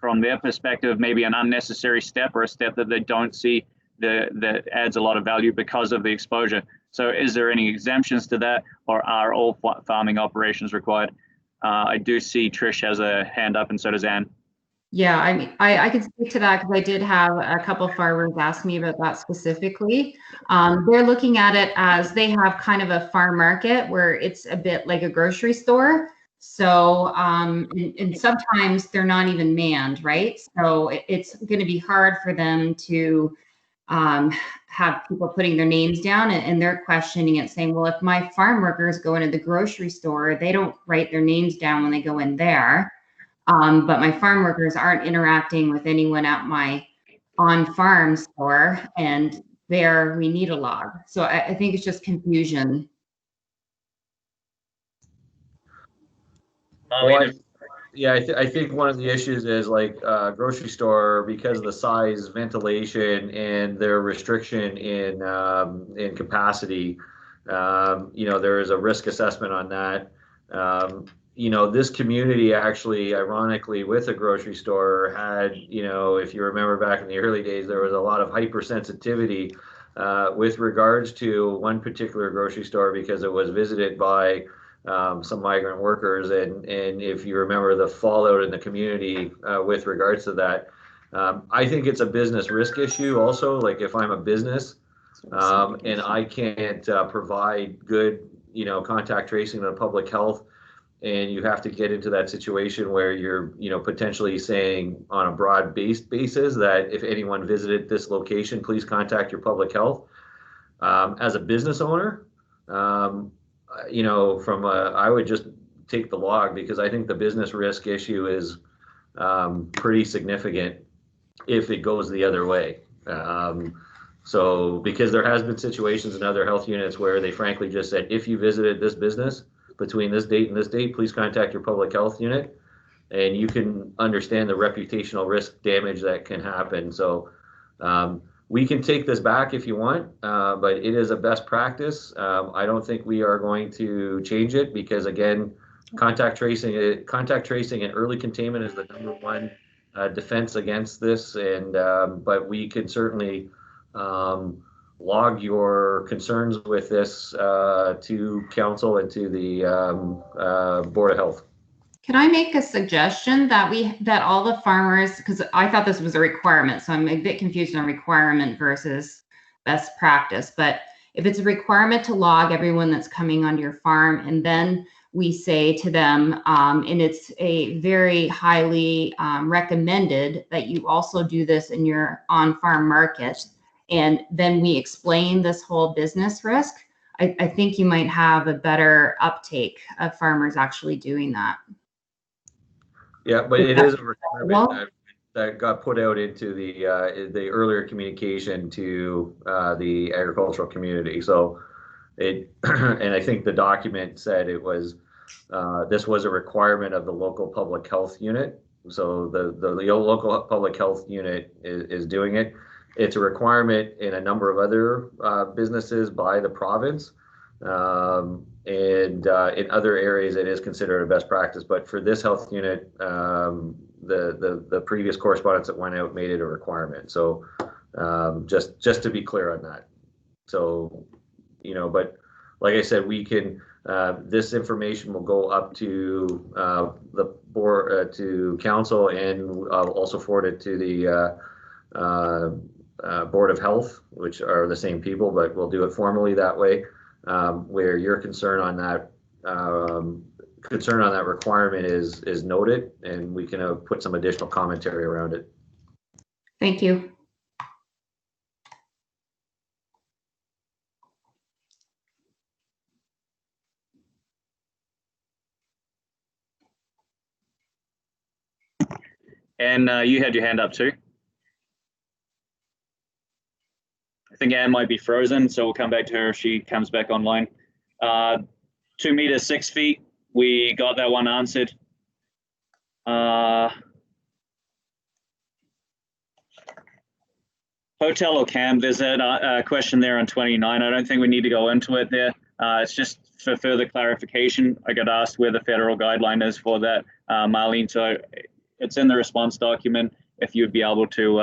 from their perspective, maybe an unnecessary step or a step that they don't see that adds a lot of value because of the exposure. So is there any exemptions to that, or are all farming operations required? I do see Trish has a hand up, and so does Anne. Yeah, I mean, I could speak to that because I did have a couple farmers ask me about that specifically. They're looking at it as they have kind of a farm market where it's a bit like a grocery store. So, and sometimes they're not even manned, right? So it's going to be hard for them to have people putting their names down, and they're questioning it, saying, well, if my farm workers go into the grocery store, they don't write their names down when they go in there. But my farm workers aren't interacting with anyone at my on-farm store, and there we need a log. So I think it's just confusion. Well, I think one of the issues is like grocery store, because of the size, ventilation, and their restriction in capacity. You know, there is a risk assessment on that. You know, this community actually, ironically, with a grocery store had, you know, if you remember back in the early days, there was a lot of hypersensitivity with regards to one particular grocery store because it was visited by some migrant workers, and if you remember the fallout in the community with regards to that. I think it's a business risk issue also. Like if I'm a business and I can't provide good, you know, contact tracing to public health, and you have to get into that situation where you're, you know, potentially saying on a broad-based basis that if anyone visited this location, please contact your public health. As a business owner, I would just take the log, because I think the business risk issue is pretty significant if it goes the other way. So because there has been situations in other health units where they frankly just said, if you visited this business between this date and this date, please contact your public health unit, and you can understand the reputational risk damage that can happen. So we can take this back if you want, but it is a best practice. I don't think we are going to change it, because again, contact tracing and early containment is the #1 defense against this. And but we can certainly log your concerns with this to council and to the Board of Health. Can I make a suggestion that all the farmers, because I thought this was a requirement, so I'm a bit confused on requirement versus best practice, but if it's a requirement to log everyone that's coming onto your farm, and then we say to them, and it's a very highly recommended that you also do this in your on-farm market, and then we explain this whole business risk, I think you might have a better uptake of farmers actually doing that. Yeah, but it is a requirement that got put out into the earlier communication to the agricultural community. So it, and I think the document said it was this was a requirement of the local public health unit. So the local public health unit is doing it. It's a requirement in a number of other businesses by the province. And in other areas, it is considered a best practice. But for this health unit, the previous correspondence that went out made it a requirement. So just to be clear on that. So, but like I said, we can, this information will go up to the board, to council, and also forward it to the Board of Health, which are the same people, but we'll do it formally that way. Where your concern on that requirement is noted, and we can put some additional commentary around it. Thank you. And you had your hand up too. I think Anne might be frozen, so we'll come back to her if she comes back online. 2 meters, 6 feet. We got that one answered. Hotel or camp, there's a question there on 29. I don't think we need to go into it there. It's just for further clarification. I got asked where the federal guideline is for that, Marlene, so it's in the response document. If you'd be able to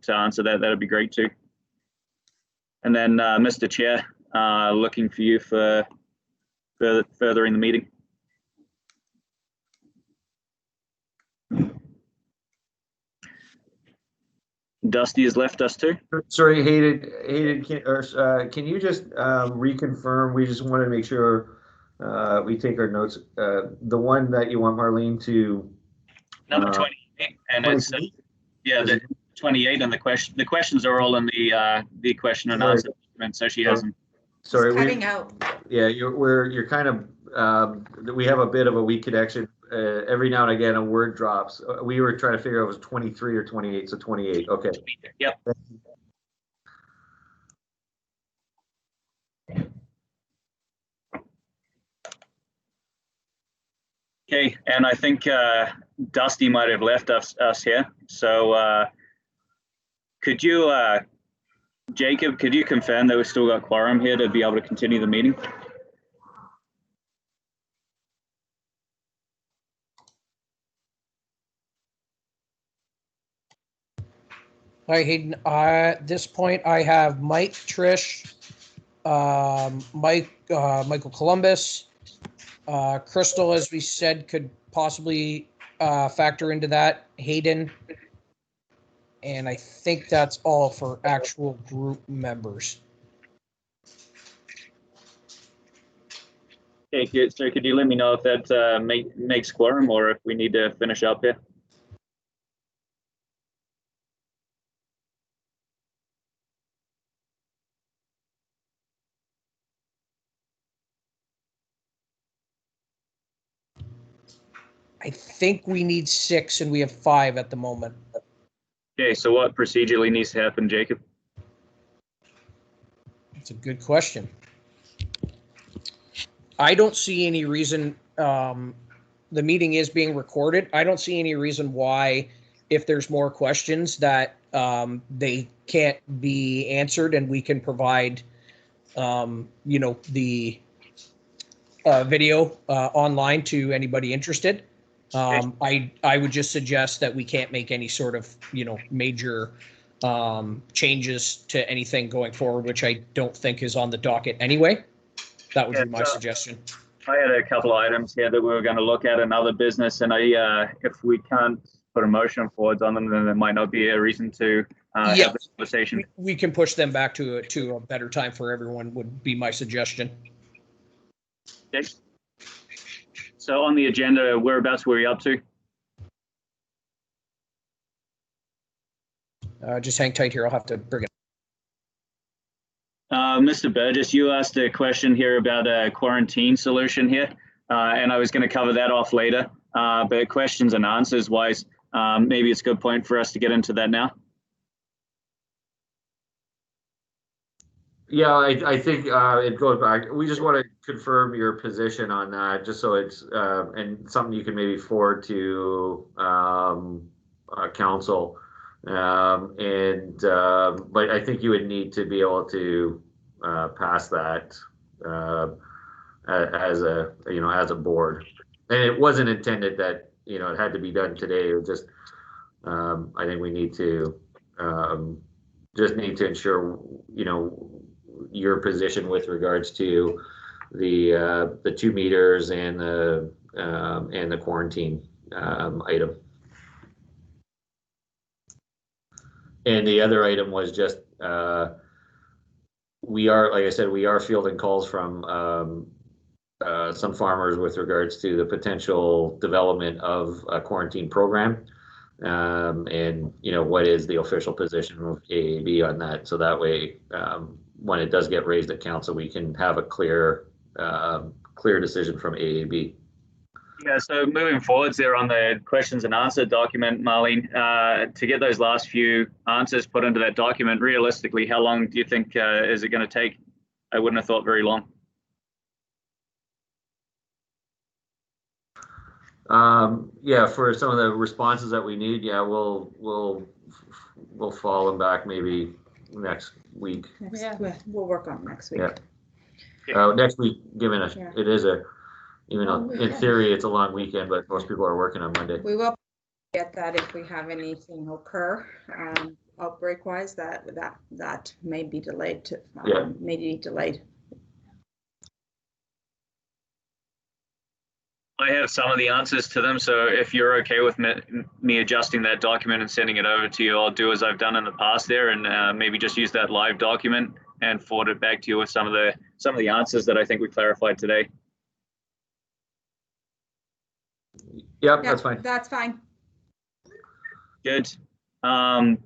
answer that, that'd be great too. And then, Mr. Chair, looking for you for furthering the meeting. Dusty has left us too. Sorry, Hayden, can you just reconfirm? We just want to make sure we take our notes. The one that you want Marlene to number 28, and it's yeah, the 28, and the questions are all in the question and answer document, so she hasn't. Sorry, cutting out. Yeah, you're kind of we have a bit of a weak connection. Every now and again, a word drops. We were trying to figure out if it was 23 or 28, so 28. Okay. Yep. Okay, and I think Dusty might have left us here. So could you, Jacob, could you confirm that we've still got quorum here to be able to continue the meeting? Hi, Hayden. At this point, I have Mike, Trish, Michael Columbus, Crystal, as we said, could possibly factor into that, Hayden, and I think that's all for actual group members. Okay, so could you let me know if that makes quorum or if we need to finish up here? I think we need 6 and we have 5 at the moment. Okay, so what procedurally needs to happen, Jacob? That's a good question. I don't see any reason, the meeting is being recorded. I don't see any reason why, if there's more questions, that they can't be answered and we can provide, the video online to anybody interested. I would just suggest that we can't make any sort of, major changes to anything going forward, which I don't think is on the docket anyway. That would be my suggestion. I had a couple of items here that we were going to look at in other business, and if we can't put a motion forward on them, then there might not be a reason to have this conversation. We can push them back to a better time for everyone, would be my suggestion. Okay. So on the agenda, whereabouts were we up to? Just hang tight here. I'll have to bring it. Mr. Burgess, you asked a question here about a quarantine solution here, and I was going to cover that off later, but questions and answers wise, maybe it's a good point for us to get into that now. Yeah, I think it goes back. We just want to confirm your position on that, just so it's and something you can maybe forward to council. But I think you would need to be able to pass that as a board. And it wasn't intended that it had to be done today. It was just I think we need to just need to ensure your position with regards to the 2 meters and the quarantine item. And the other item was just we are, like I said, we are fielding calls from some farmers with regards to the potential development of a quarantine program. And what is the official position of AAB on that? So that way, when it does get raised at council, we can have a clear decision from AAB. Yeah, so moving forwards there on the questions and answer document, Marlene, to get those last few answers put into that document, realistically, how long do you think is it going to take? I wouldn't have thought very long. Yeah, for some of the responses that we need, yeah, we'll fall them back maybe next week. We'll work on next week. Yeah. Next week, given it is even though in theory it's a long weekend, but most people are working on Monday. We will get that if we have anything occur outbreak wise that may be delayed to may be delayed. I have some of the answers to them, so if you're okay with me adjusting that document and sending it over to you, I'll do as I've done in the past there, and maybe just use that live document and forward it back to you with some of the answers that I think we clarified today. Yep, that's fine. That's fine. Good. Other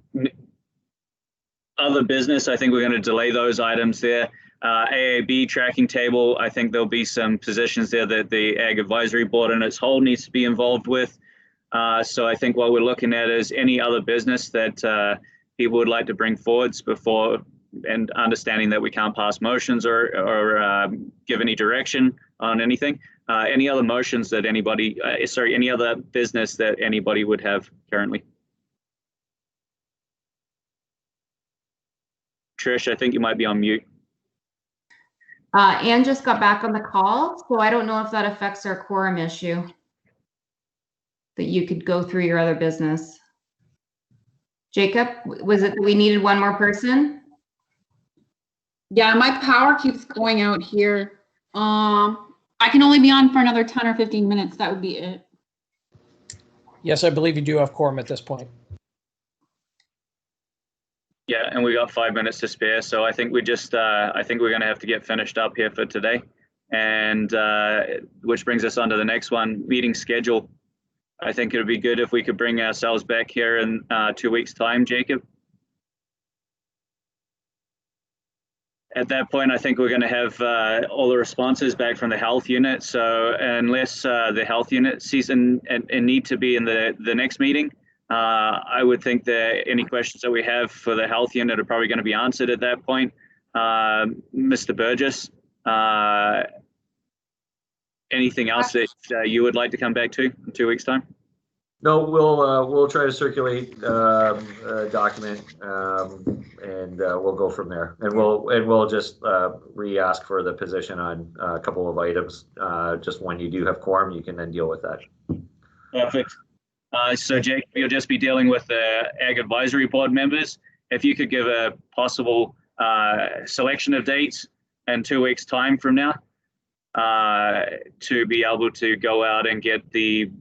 business, I think we're going to delay those items there. AAB tracking table, I think there'll be some positions there that the Ag Advisory Board in its whole needs to be involved with. So I think what we're looking at is any other business that people would like to bring forwards before, and understanding that we can't pass motions or give any direction on anything. Any other motions that anybody, any other business that anybody would have currently? Trish, I think you might be on mute. Anne just got back on the call, so I don't know if that affects our quorum issue, that you could go through your other business. Jacob, was it we needed one more person? Yeah, my power keeps going out here. I can only be on for another 10 or 15 minutes. That would be it. Yes, I believe you do have quorum at this point. Yeah, and we got 5 minutes to spare, so I think we just I think we're going to have to get finished up here for today, and which brings us on to the next one, meeting schedule. I think it would be good if we could bring ourselves back here in 2 weeks' time, Jacob. at that point, I think we're going to have all the responses back from the health unit. So unless the health unit sees and need to be in the next meeting, I would think that any questions that we have for the health unit are probably going to be answered at that point. Mr. Burgess, anything else that you would like to come back to in 2 weeks' time? No, we'll try to circulate a document, and we'll go from there. And we'll just re-ask for the position on a couple of items. Just when you do have quorum, you can then deal with that. Perfect. So Jake, you'll just be dealing with the Ag Advisory Board members. If you could give a possible selection of dates in 2 weeks' time from now, to be able to go out and get the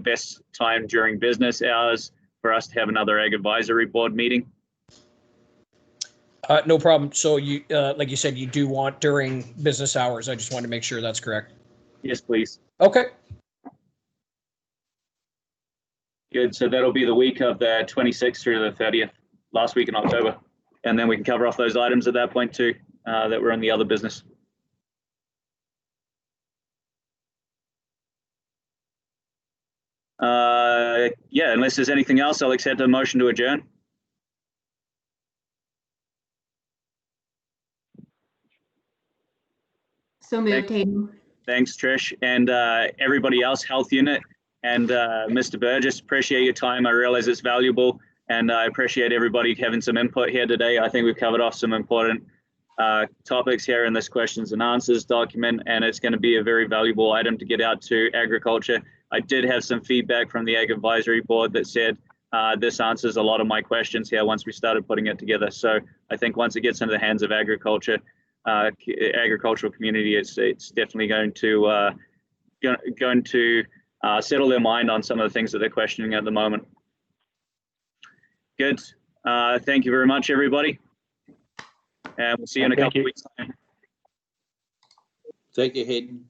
best time during business hours for us to have another Ag Advisory Board meeting. No problem. So you, like you said, you do want during business hours. I just wanted to make sure that's correct. Yes, please. Okay. Good. So that'll be the week of the 26th through the 30th, last week in October. And then we can cover off those items at that point too, that were in the other business. Yeah, unless there's anything else, I'll accept a motion to adjourn. So moved, Hayden. Thanks, Trish. And everybody else, health unit and Mr. Burgess, appreciate your time. I realize it's valuable, and I appreciate everybody having some input here today. I think we've covered off some important topics here in this questions and answers document, and it's going to be a very valuable item to get out to agriculture. I did have some feedback from the Ag Advisory Board that said this answers a lot of my questions here once we started putting it together. So I think once it gets into the hands of agricultural community, it's definitely going to settle their mind on some of the things that they're questioning at the moment. Good. Thank you very much, everybody. And we'll see you in a couple of weeks' time. Thank you, Hayden.